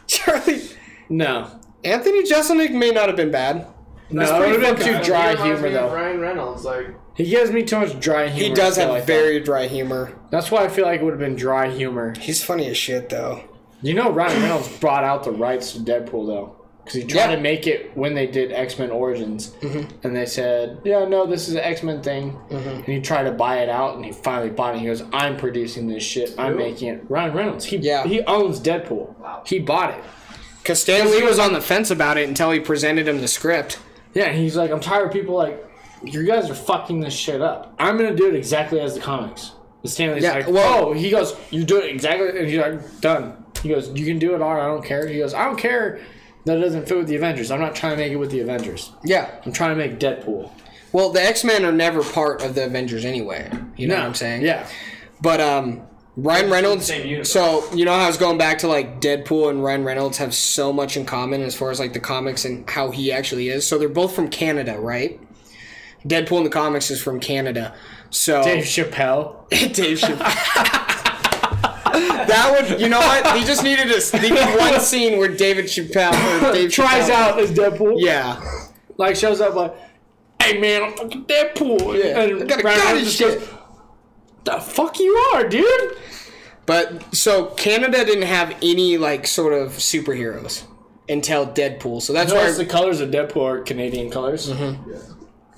Charlie. No. Anthony Jeselnik may not have been bad. No, it would have been too dry humor, though. Ryan Reynolds, he gives me too much dry humor. He does have very dry humor. That's why I feel like it would have been dry humor. He's funny as shit, though. You know Ryan Reynolds brought out the rights to Deadpool, though. Because he tried to make it when they did X-Men Origins. Mm-hmm. And they said, yeah, no, this is an X-Men thing. Mm-hmm. And he tried to buy it out, and he finally bought it. He goes, I'm producing this shit. I'm making it. Ryan Reynolds. He owns Deadpool. Wow. He bought it. Because Stan Lee was on the fence about it until he presented him the script. Yeah, and he's like, I'm tired of people like, you guys are fucking this shit up. I'm going to do it exactly as the comics. And Stan Lee's he goes, you do it exactly. And he's like, done. He goes, you can do it all. I don't care. He goes, I don't care that it doesn't fit with the Avengers. I'm not trying to make it with the Avengers. Yeah. I'm trying to make Deadpool. Well, the X-Men are never part of the Avengers anyway. You know what I'm saying? Yeah. But Ryan Reynolds, so you know how I was going back to like Deadpool and Ryan Reynolds have so much in common as far as like the comics and how he actually is. So they're both from Canada, right? Deadpool in the comics is from Canada. So Dave Chappelle. Dave Chappelle. That would, you know what? They just needed one scene where David Chappelle or Dave tries out as Deadpool. Yeah. Like shows up like, hey man, I'm fucking Deadpool. Yeah. And I got a gun and shit. Goes, the fuck you are, dude? But so Canada didn't have any like sort of superheroes until Deadpool. So that's why the colors of Deadpool are Canadian colors. Mm-hmm. Yeah.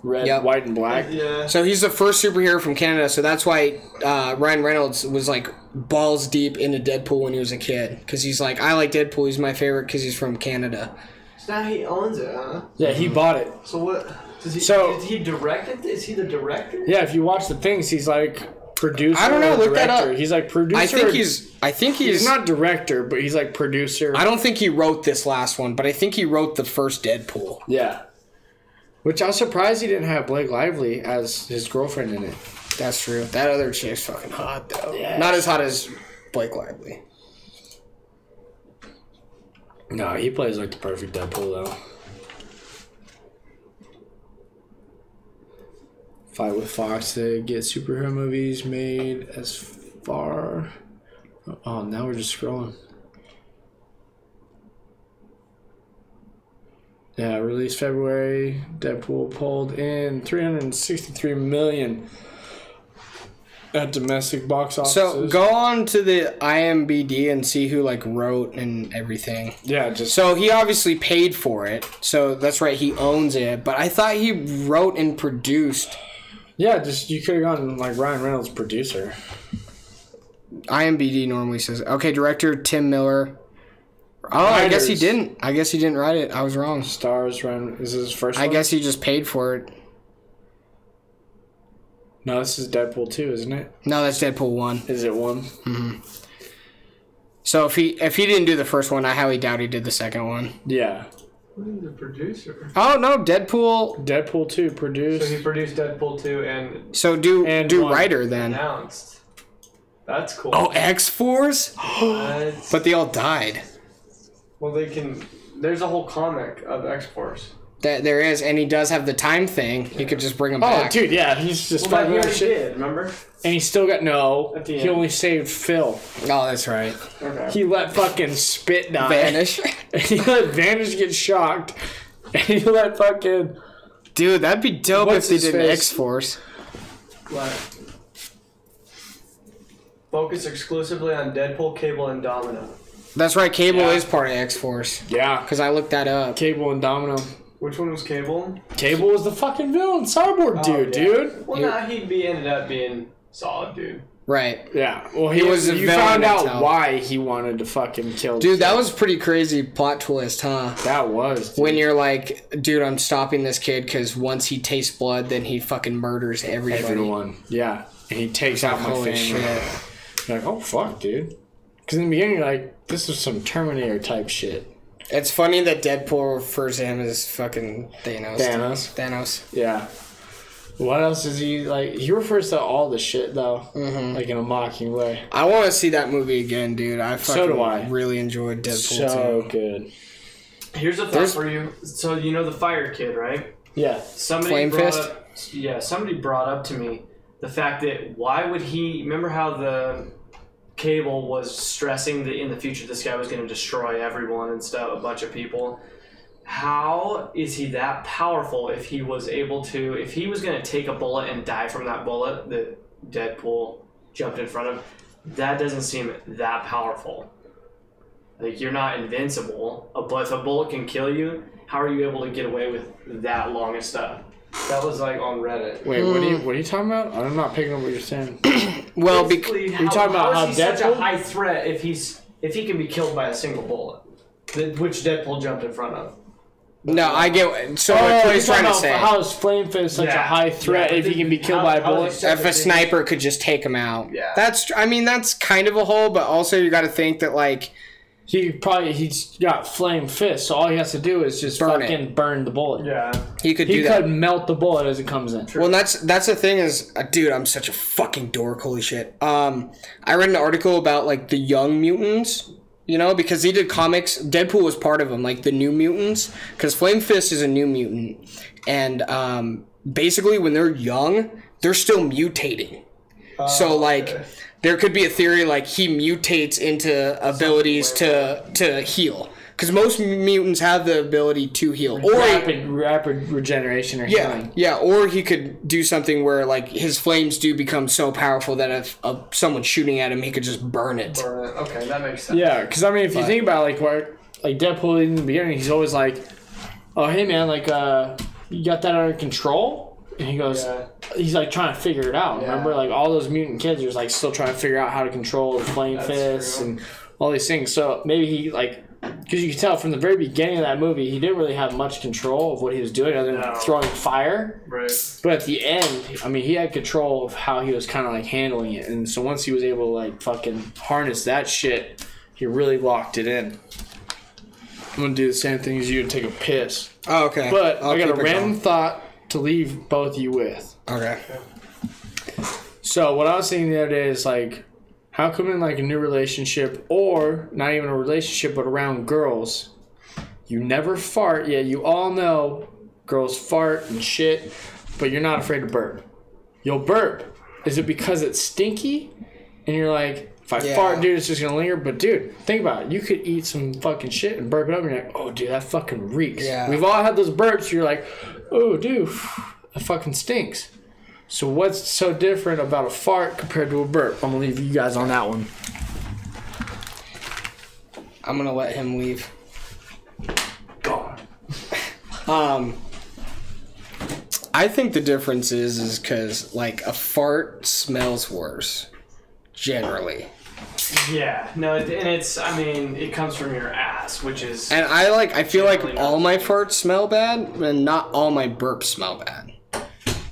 Red, white, and black. Yeah. So he's the first superhero from Canada. So that's why Ryan Reynolds was like balls deep into Deadpool when he was a kid. Because he's like, I like Deadpool. He's my favorite because he's from Canada. So now he owns it, huh? Yeah, he bought it. So what? Did he direct it? Is he the director? Yeah, if you watch the things, he's like, producer. I don't know. or Look that director. up. He's like producer. I think he's not director, but he's like producer. I don't think he wrote this last one, but I think he wrote the first Deadpool. Yeah. Which I was surprised he didn't have Blake Lively as his girlfriend in it. That's true. That other chick's fucking hot though. Yeah. Not as hot as Blake Lively. No, he plays like the perfect Deadpool though. Fight with Fox to get superhero movies made as far. Oh, now we're just scrolling. Yeah, released February. Deadpool pulled in $363 million at domestic box offices. So go on to the IMDb and see who like wrote and everything. Yeah, just So he obviously paid for it. So that's right, he owns it. But I thought he wrote and produced. yeah, just you could have gone like Ryan Reynolds, producer. IMDb normally says, okay, director Tim Miller. Oh, I guess he Writers. didn't. I guess he didn't write it. I was wrong. Stars Ryan is this his first I one? guess he just paid for it. No, this is Deadpool 2, isn't it? No, that's Deadpool 1. Is it 1? So if he didn't do the first one, I highly doubt he did the second one. Yeah. Who's the producer? Oh no, Deadpool. Deadpool 2 So produced. he produced Deadpool 2 and So do one. writer then. announced. That's cool. Oh, X-Force? What? But they all died. Well, they can. There's a whole comic of X-Force. There is, and he does have the time thing. He could just bring him Oh, back. dude, yeah, he's just Well, fighting he that already shit. did, remember? And he still got no. At the He end. only saved Phil. Oh, that's right. Okay. He let fucking Spit die. Vanish. He let Vanish get shocked. And he let fucking. Dude, that'd be dope What's if they his did an face? X-Force. What? Focus exclusively on Deadpool, Cable, and Domino. That's right, Cable Yeah. is part of X-Force. Yeah. Because I looked that up. Cable and Domino. Which one was Cable? Cable was the fucking villain, cyborg dude, yeah. dude. Well, nah, ended up being solid, dude. Right. Yeah. Well, He was a You villain found out until- why he wanted to fucking kill. Dude, that was a pretty crazy plot twist, huh? That was. Dude. When you're like, dude, I'm stopping this kid because once he tastes blood, then he fucking murders everybody. everyone. Yeah. And he takes out my Holy family. shit. You're like, oh fuck, dude. Because in the beginning, you're like, this is some Terminator type shit. It's funny that Deadpool refers to him as fucking Thanos. Thanos. Yeah. What else is he like? He refers to all the shit though, like in a mocking way. I want to see that movie again, dude. I fucking So do I. really enjoyed Deadpool So too. good. Here's a thought for you. So you know the Fire Kid, right? Yeah. Somebody Flame brought Fist? up, yeah, somebody brought up to me the fact that why would he remember how the Cable was stressing that in the future this guy was going to destroy everyone and stuff, a bunch of people. How is he that powerful if he was able to, if he was going to take a bullet and die from that bullet that Deadpool jumped in front of? That doesn't seem that powerful. Like, you're not invincible, but if a bullet can kill you, how are you able to get away with that long of stuff? That was like on Reddit. Wait, what are you talking about? I'm not picking up what you're saying. Well, Basically, you're talking about how is he such a Deadpool? high threat if he can be killed by a single bullet, which Deadpool jumped in front of? no, I get. So what you're Clay's trying to talking say. about how is Flame Fist such a Yeah. high threat Yeah, if he can be killed how- by a how bullet? is he If a sniper could just take him out. Yeah. That's kind of a hole, but also you got to think that like He's got Flame Fist, so all he has to do is just Burn fucking burn the bullet. Yeah. he could He do could that. melt the bullet as it comes in. Well, that's the thing is, dude, I'm such a fucking dork. Holy shit. I read an article about like the Young Mutants. You know, because he did comics. Deadpool was part of them, like the New Mutants. Because Flame Fist is a New Mutant, and basically when they're young, they're still mutating. So like, there could be a theory like he mutates into abilities to heal. Because most mutants have the ability to heal, or Rapid regeneration or healing. yeah, or he could do something where like his flames do become so powerful that if someone's shooting at him, he could just burn it. Okay, that makes sense. Yeah, because I mean, if you think about it, like Deadpool in the beginning, he's always like, "Oh, hey man, like, you got that under control?" And he goes, Yeah. he's like trying to figure it out. Yeah. Remember, like all those mutant kids are like still trying to figure out how to control the Flame That's Fists true. and all these things. So maybe he like Because you can tell from the very beginning of that movie, he didn't really have much control of what he was doing other than throwing fire. Right. But at the end, I mean, he had control of how he was kind of like handling it. And so once he was able to like fucking harness that shit, he really locked it in. I'm going to do the same thing as you and take a piss. Oh, okay. But I'll I got a keep it random going. thought to leave both of you with. Okay. So what I was thinking the other day is like, how come in like a new relationship or not even a relationship but around girls, you never fart? Yeah, you all know girls fart and shit, but you're not afraid to burp. You'll burp. Is it because it's stinky? And you're like, if I fart, dude, it's just going to linger. But dude, think about it. You could eat some fucking shit and burp it up and you're like, oh, dude, that fucking reeks. Yeah. We've all had those burps. You're like, oh, dude, that fucking stinks. So what's so different about a fart compared to a burp? I'm going to leave you guys on that one. I'm going to let him leave. Gone. I think the difference is because, like, a fart smells worse, generally. Yeah, no, and it's, I mean, it comes from your ass, which is... And I feel like generally all not- my farts smell bad, and not all my burps smell bad.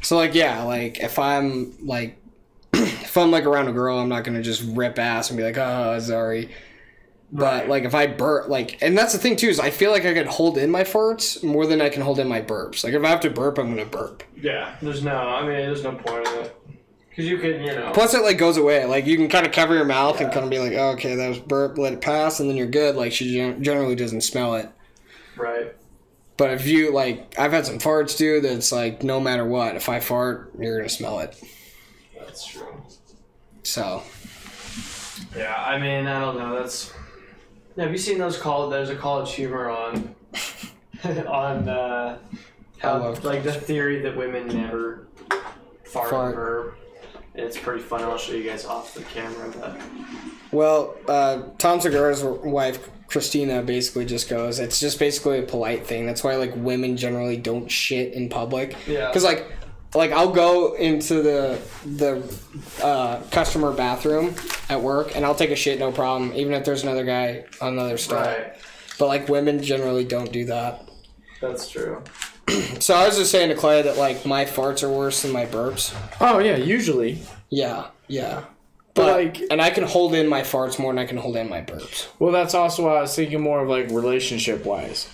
So, like, yeah, like, if I'm, like, around a girl, I'm not going to just rip ass and be like, oh, sorry. But, like, if I burp, like, and that's the thing, too, is I feel like I can hold in my farts more than I can hold in my burps. Like, if I have to burp, I'm going to burp. Yeah, there's no point in it. Because you can, Plus, it, like, goes away. Like, you can kind of cover your mouth and kind of be like, oh, okay, that was burp, let it pass, and then you're good. Like, she generally doesn't smell it. Right. But if you, like, I've had some farts, dude, that's, like, no matter what, if I fart, you're going to smell it. That's true. So. Yeah, I mean, I don't know, that's... Have you seen those there's a College Humor on... how, like, the theory that women never fart. Or burp. It's pretty fun. I'll show you guys off the camera, but... Well, Tom Segura's wife, Christina, basically just goes, it's just basically a polite thing. That's why, like, women generally don't shit in public. Yeah. Because, like I'll go into the customer bathroom at work, and I'll take a shit, no problem, even if there's another guy on another stall. Right. But, like, women generally don't do that. That's true. So I was just saying to Clay that, like, my farts are worse than my burps. Oh, yeah, usually. Yeah. But, like... And I can hold in my farts more than I can hold in my burps. Well, that's also why I was thinking more of, like, relationship-wise.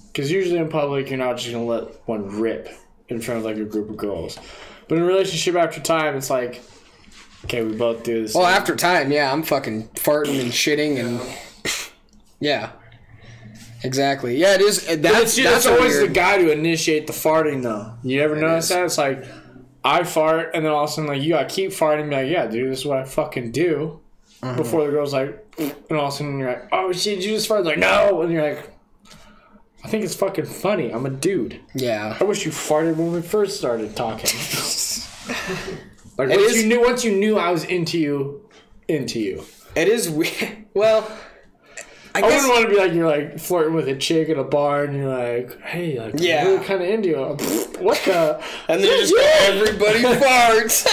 Because usually in public, you're not just going to let one rip in front of, like, a group of girls. But in a relationship after time, it's like, okay, we both do this. Well, after time, yeah, I'm fucking farting and shitting and... Yeah. Exactly. Yeah, it is. That's always weird. the guy to initiate the farting, though. You ever notice that? It's like, I fart, and then all of a sudden, like, you gotta keep farting and be like, yeah, dude, this is what I fucking do. Before the girl's like, and all of a sudden you're like, oh shit, did you just fart? Like, no! And you're like, I think it's fucking funny. I'm a dude. Yeah. I wish you farted when we first started talking. Like, It once you knew I was into you. It is weird. Well, I I guess... wouldn't want to be like, you're like flirting with a chick at a bar and you're like, hey, like, Yeah. I'm really kind of into you. What the? And then you just go, everybody farts.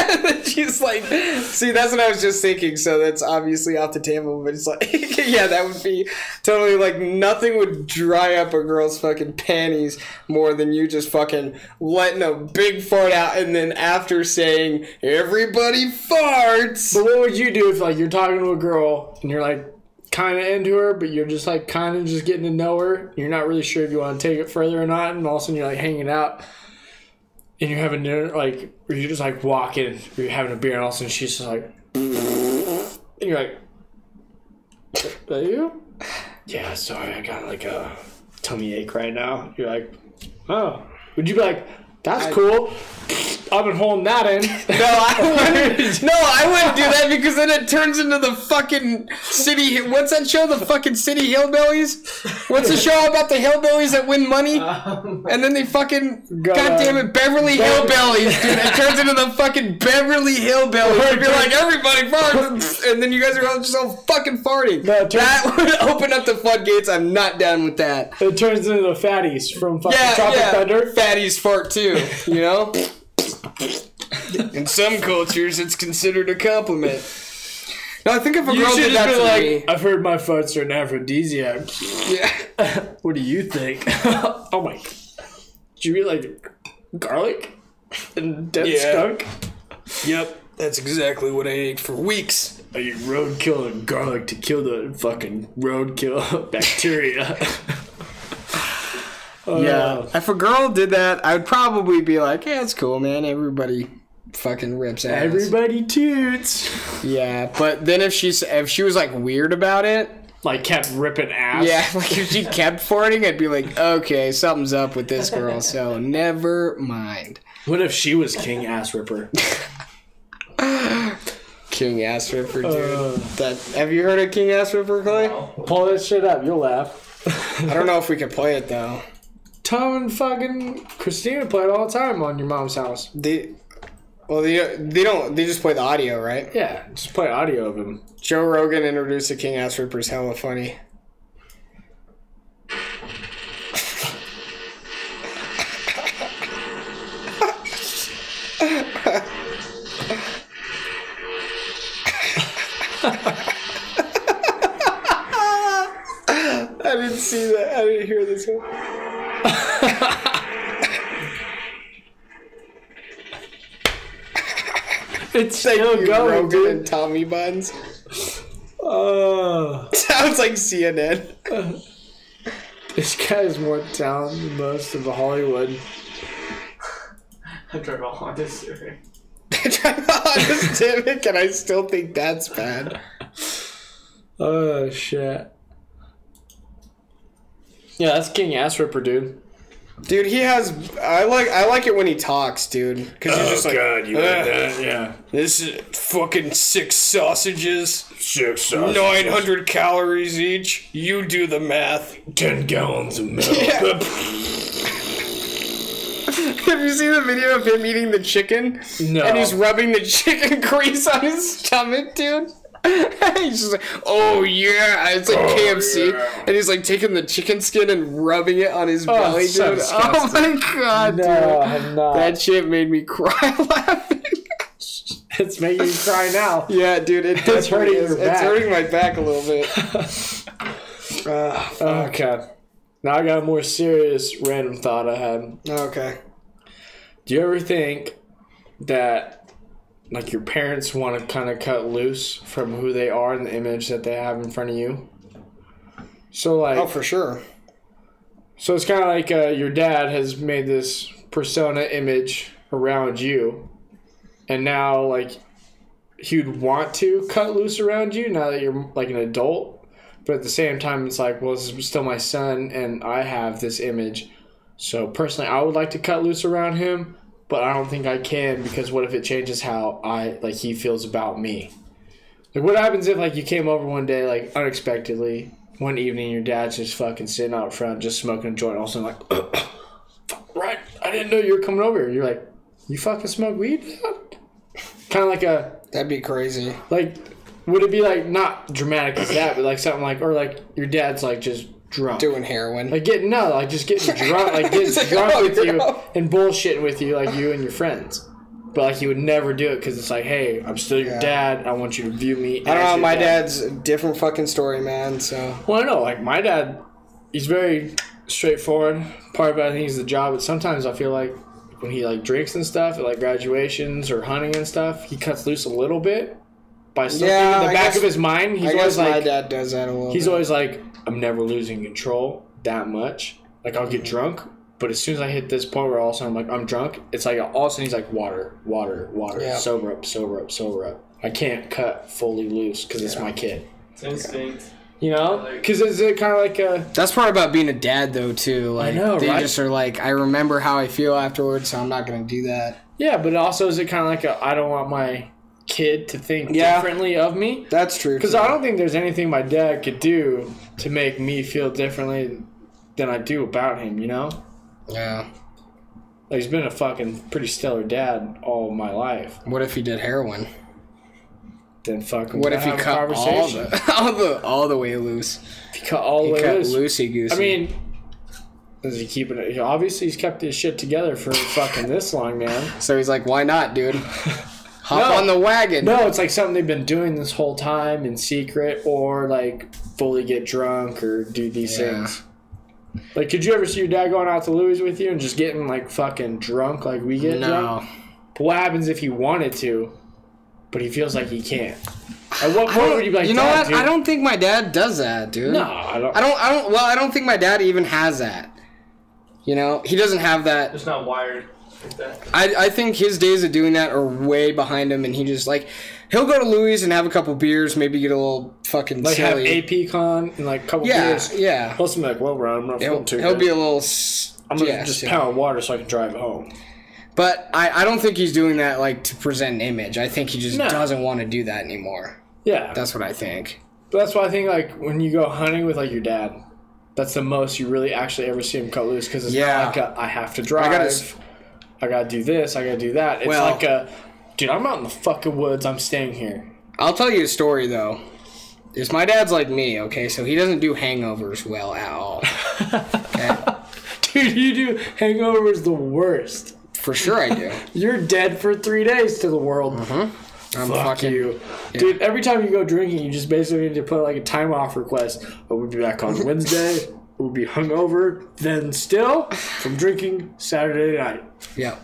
And then she's like, see, that's what I was just thinking. So that's obviously off the table, but it's like, yeah, that would be totally like nothing would dry up a girl's fucking panties more than you just fucking letting a big fart out and then after saying, everybody farts. But what would you do if like you're talking to a girl and you're like kind of into her, but you're just like kind of just getting to know her? You're not really sure if you want to take it further or not, and all of a sudden you're like hanging out and you're having dinner, like, or you're just like walking, or you're having a beer, and all of a sudden she's just like, and you're like, is that you? Yeah, sorry, I got like a tummy ache right now. You're like, oh. Would you be like, that's cool. I've been holding that in. No, I wouldn't do that because then it turns into the fucking city. What's that show? The fucking City Hillbillies? What's the show about the hillbillies that win money? And then they fucking, goddamn it, Beverly Hillbillies, dude. It turns into the fucking Beverly Hillbillies. You're like, everybody farts. And then you guys are all just all fucking farting. No, that would open up the floodgates. I'm not down with that. It turns into the fatties from fucking Tropic Thunder. Fatties fart too, you know? In some cultures, it's considered a compliment. No, I think if a You girl should did just that be to like, me, I've heard my farts are an aphrodisiac. yeah. What do you think? Oh my. Did you eat like garlic and dead skunk? Yep, that's exactly what I ate for weeks. I eat roadkill and garlic to kill the fucking roadkill bacteria. Yeah, if a girl did that, I would probably be like, yeah, it's cool, man. Everybody fucking rips ass. Everybody toots. Yeah, but then if she was like weird about it, Like kept ripping ass. yeah, like if she kept farting, I'd be like, okay, something's up with this girl, so never mind. What if she was King Ass Ripper? King Ass Ripper, dude. Have you heard of King Ass Ripper, Clay? No. Pull that shit up, you'll laugh. I don't know if we can play it though. Tom and fucking Christina play it all the time on your mom's house. They don't. They just play the audio, right? Yeah, just play audio of him. Joe Rogan introduced the King Ass Ripper is hella funny. I didn't see that. I didn't hear this one. It's still going, Rogan dude. and Tommy Buns. Oh, Sounds like CNN. this guy is more talented than most of Hollywood. I'm trying to Honda Civic. I try to understand it, and I still think that's bad. Oh shit. Yeah, that's King Ass Ripper, dude. Dude, he has. I like it when he talks, dude. Because he's just like, God, you like that? Yeah. this is fucking 6 sausages, 6 sausages. 900 calories each. You do the math. 10 gallons of milk. Yeah. Have you seen the video of him eating the chicken? No. And he's rubbing the chicken grease on his stomach, dude. He's just like, oh yeah, it's like KFC, yeah. and he's like taking the chicken skin and rubbing it on his belly, it's so dude. Oh my god, No, dude, I'm not. that shit made me cry laughing. It's making me cry now. Yeah, dude, it's hurting your It's back. hurting my back a little bit. Okay. Now I got a more serious random thought I had. Okay. Do you ever think that like your parents want to kind of cut loose from who they are and the image that they have in front of you? So like, Oh, for sure. so it's kind of like your dad has made this persona image around you, and now like he'd want to cut loose around you now that you're like an adult, but at the same time it's like, well, this is still my son and I have this image. So personally, I would like to cut loose around him, but I don't think I can, because what if it changes how he feels about me? Like, what happens if like you came over one day like unexpectedly one evening, your dad's just fucking sitting out front just smoking a joint, all of a sudden like, right, I didn't know you were coming over here. You're like, you fucking smoke weed? Kind of like That'd be crazy. like, would it be like not dramatic as that, but like something like, or like your dad's like just drunk. Doing heroin. Like getting drunk, like getting like, drunk oh, with you no. and bullshitting with you, like you and your friends. But like he would never do it because it's like, hey, I'm still your dad. I want you to view me. I don't know. My dad's a different fucking story, man. So. Well, I know, like my dad, he's very straightforward. Part of it, I think, is the job. But sometimes I feel like when he like drinks and stuff at like graduations or hunting and stuff, he cuts loose a little bit. By something in the back of his mind, he's always like, my dad does that a little. He's bit. always like, I'm never losing control that much. Like, I'll get drunk, but as soon as I hit this point where all of a sudden I'm like, I'm drunk, it's like all of a sudden he's like, water, Yeah. sober up. I can't cut fully loose because it's my kid. It's instinct. You know? Because is it kind of like a... That's part about being a dad, though, too. Like, I know, they right? just are like, I remember how I feel afterwards, so I'm not going to do that. Yeah, but also is it kind of like a, I don't want my kid to think differently of me? That's true. Because I don't think there's anything my dad could do to make me feel differently than I do about him, you know? Yeah. Like, he's been a fucking pretty stellar dad all my life. What if he did heroin? Then fucking What if he have a cut conversation. all the way loose? If he cut all the He way cut loose. loosey goosey. I mean, is he keeping it? Obviously, he's kept his shit together for fucking this long, man. So he's like, why not, dude? hop on the wagon. No, it's like something they've been doing this whole time in secret, or like fully get drunk or do these things. Like, could you ever see your dad going out to Louis with you and just getting like fucking drunk like we get drunk? But what happens if he wanted to, but he feels like he can't? At what point would you be like, you know what? Dude? I don't think my dad does that, dude. No, I don't. Well, I don't think my dad even has that. You know, he doesn't have that. It's not wired like that. I think his days of doing that are way behind him, and he just like he'll go to Louis and have a couple beers, maybe get a little fucking like silly. have AP con and like a couple beers. Yeah. Plus, I'm like, well, bro, I'm not feeling too He'll good. be a little. I'm gonna just pound water so I can drive home. But I don't think he's doing that like to present an image. I think he just doesn't want to do that anymore. Yeah, that's what I think. But that's why I think like when you go hunting with like your dad, that's the most you really actually ever see him cut loose, because it's not like I have to drive. I gotta do this. I gotta do that. It's like dude, I'm out in the fucking woods. I'm staying here. I'll tell you a story though. Is my dad's like me, okay? So he doesn't do hangovers well at all. Okay? Dude, you do hangovers the worst. For sure I do. You're dead for 3 days to the world. Fuck you. Yeah. Dude, every time you go drinking, you just basically need to put like a time off request. We'll be back on Wednesday. We'll be hungover. Then still from drinking Saturday night. Yeah.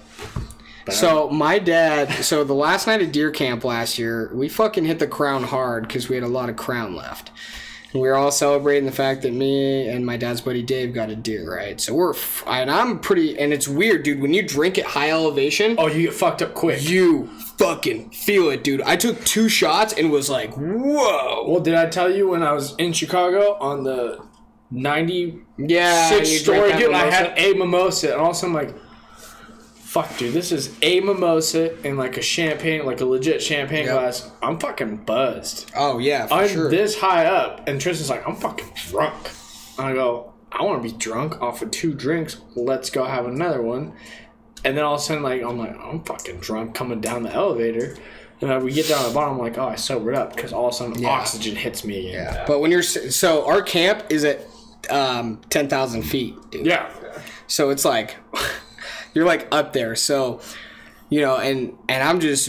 So my dad, the last night at deer camp last year, we fucking hit the crown hard because we had a lot of crown left. And we were all celebrating the fact that me and my dad's buddy Dave got a deer, right? So I'm pretty, and it's weird, dude, when you drink at high elevation. Oh, you get fucked up quick. You fucking feel it, dude. I took 2 shots and was like, whoa. Well, did I tell you when I was in Chicago on the 96th story, dude, I had a mimosa, and all of a sudden I'm like, fuck, dude, this is a mimosa in like a champagne, like a legit champagne glass. I'm fucking buzzed. Oh, yeah, I'm sure. this high up, and Tristan's like, I'm fucking drunk. And I go, I want to be drunk off of 2 drinks. Let's go have another one. And then all of a sudden, like, I'm fucking drunk coming down the elevator. And then we get down to the bottom, I'm like, oh, I sobered up, because all of a sudden oxygen hits me again. Yeah. But when so our camp is at 10,000 feet, dude. Yeah. So it's like, you're like up there. So, you know, and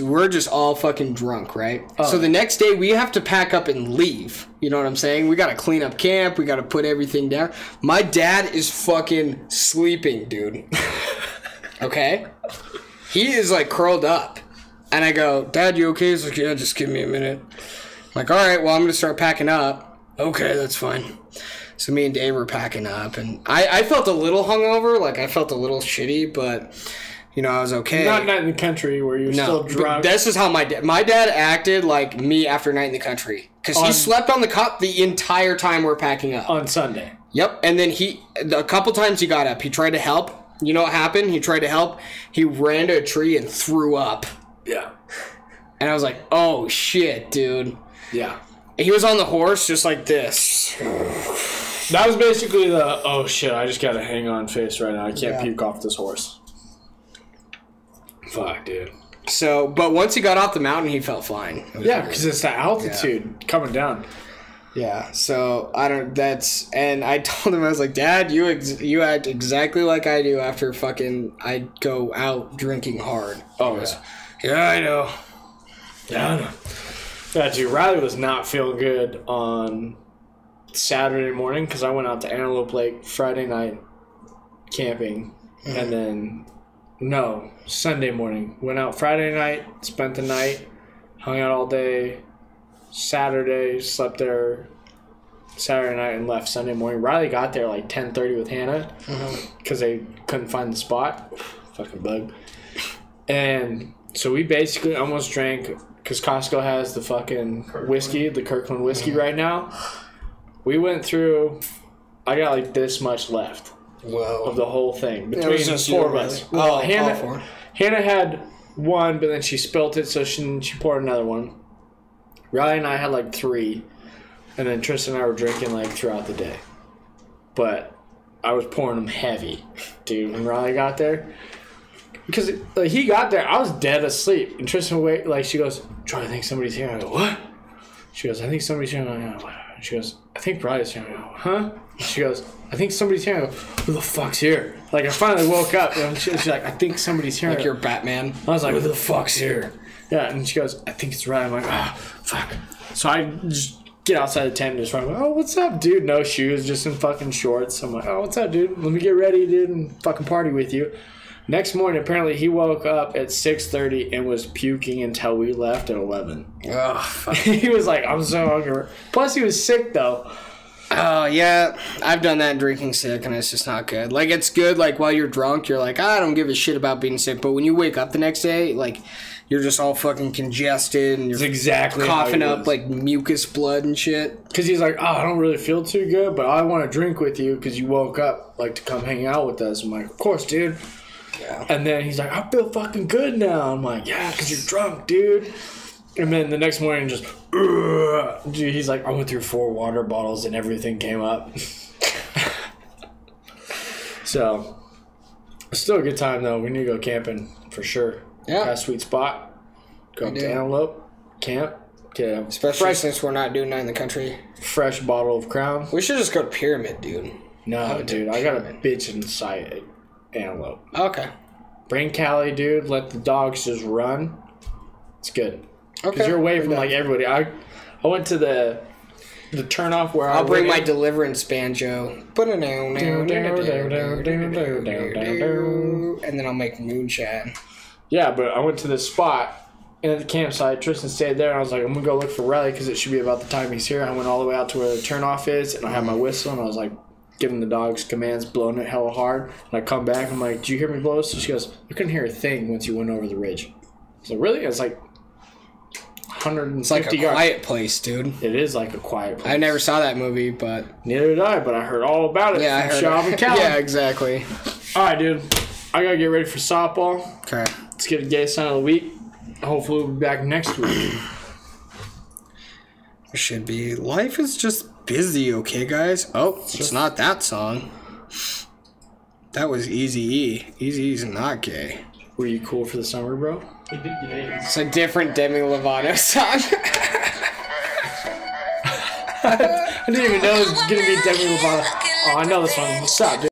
we're just all fucking drunk, right? So the next day we have to pack up and leave. You know what I'm saying? We got to clean up camp. We got to put everything down. My dad is fucking sleeping, dude. Okay? He is like curled up. And I go, Dad, you okay? He's like, yeah, just give me a minute. I'm like, all right, well, I'm going to start packing up. Okay, that's fine. So me and Dave were packing up, and I felt a little hungover, like I felt a little shitty, but you know I was okay. Not Night in the Country where you're still drunk. This is how my dad acted like me after Night in the Country, because he slept on the cot the entire time we're packing up on Sunday. Yep, and then a couple times he got up. He tried to help. You know what happened? He tried to help. He ran to a tree and threw up. Yeah. And I was like, oh shit, dude. Yeah. He was on the horse just like this. That was basically the, oh shit, I just got a hang on face right now. I can't puke off this horse. Fuck, dude. So, but once he got off the mountain, he felt fine. Yeah, because it's the altitude coming down. Yeah, so and I told him, I was like, Dad, you act exactly like I do after I go out drinking hard. Oh, yeah, I know. Yeah, I know. Yeah, dude, Riley was not feeling good on Saturday morning because I went out to Antelope Lake Friday night camping, and then Sunday morning went out Friday night, spent the night, hung out all day. Saturday slept there Saturday night and left Sunday morning. Riley got there like 10:30 with Hannah because they couldn't find the spot. Fucking bug. And so we basically almost drank, because Costco has the fucking whiskey, the Kirkland whiskey right now. We went through, I got like this much left of the whole thing between the 4 of us. Well, Hannah had one, but then she spilt it, so she poured another one. Riley and I had like 3, and then Tristan and I were drinking like throughout the day. But I was pouring them heavy, dude, when Riley got there. Because he got there, I was dead asleep. And Tristan she goes, Troy, I think somebody's here. I go, what? She goes, I think somebody's here. I go, what? She goes, I think Riley's here. I go, huh? She goes, I think somebody's here. I go, who the fuck's here? Like, I finally woke up, and she's like, I think somebody's here. Like you're Batman. I was like, who the fuck's here? Yeah, and she goes, I think it's Riley. I'm like, oh, fuck. So I just get outside the tent and just run. Oh, what's up, dude? No shoes, just in fucking shorts. I'm like, oh, what's up, dude? Let me get ready, dude, and fucking party with you. Next morning, apparently, he woke up at 6:30 and was puking until we left at 11. Oh, fuck. He was like, I'm so hungry. Plus, he was sick, though. Oh, yeah. I've done that drinking sick, and it's just not good. Like, it's good, like, while you're drunk, you're like, I don't give a shit about being sick. But when you wake up the next day, like, you're just all fucking congested, and you're exactly coughing up, like, mucus blood and shit. Because he's like, oh, I don't really feel too good, but I want to drink with you because you woke up, like, to come hang out with us. I'm like, of course, dude. Yeah. And then he's like, I feel fucking good now. I'm like, yeah, because you're drunk, dude. And then the next morning, just, dude, he's like, I went through 4 water bottles and everything came up. So, it's still a good time, though. We need to go camping for sure. Yeah. Got a sweet spot. Go up to Antelope, camp. Get Especially since we're not doing that in the country. Fresh bottle of Crown. We should just go to Pyramid, dude. No, dude, I got a bitch inside at Antelope. Okay. Bring Callie, dude. Let the dogs just run. It's good. Okay. Because you're away from, like, everybody. I went to the turnoff where I'll bring my Deliverance banjo. And then I'll make moonshine. Yeah, but I went to this spot at the campsite. Tristan stayed there. And I was like, I'm going to go look for Riley because it should be about the time he's here. I went all the way out to where the turnoff is, and I had my whistle, and I was like, giving the dogs commands, blowing it hella hard. And I come back, I'm like, did you hear me blow? So she goes, I couldn't hear a thing once you went over the ridge. I was like, really? It's like 150 It's like a yards. quiet place, dude. It is like a quiet place. I never saw that movie, but... Neither did I, but I heard all about it. Yeah, I heard Shab and Callie. Yeah, exactly. All right, dude. I got to get ready for softball. Okay. Let's get a gay sign of the week. Hopefully we'll be back next week. It should be. Life is just busy, okay, guys? Oh, it's not that song. That was Eazy-E. Eazy-E's not gay. Were you cool for the summer, bro? It's a different Demi Lovato song. I didn't even know it was going to be Demi Lovato. Oh, I know this one. What's up, dude?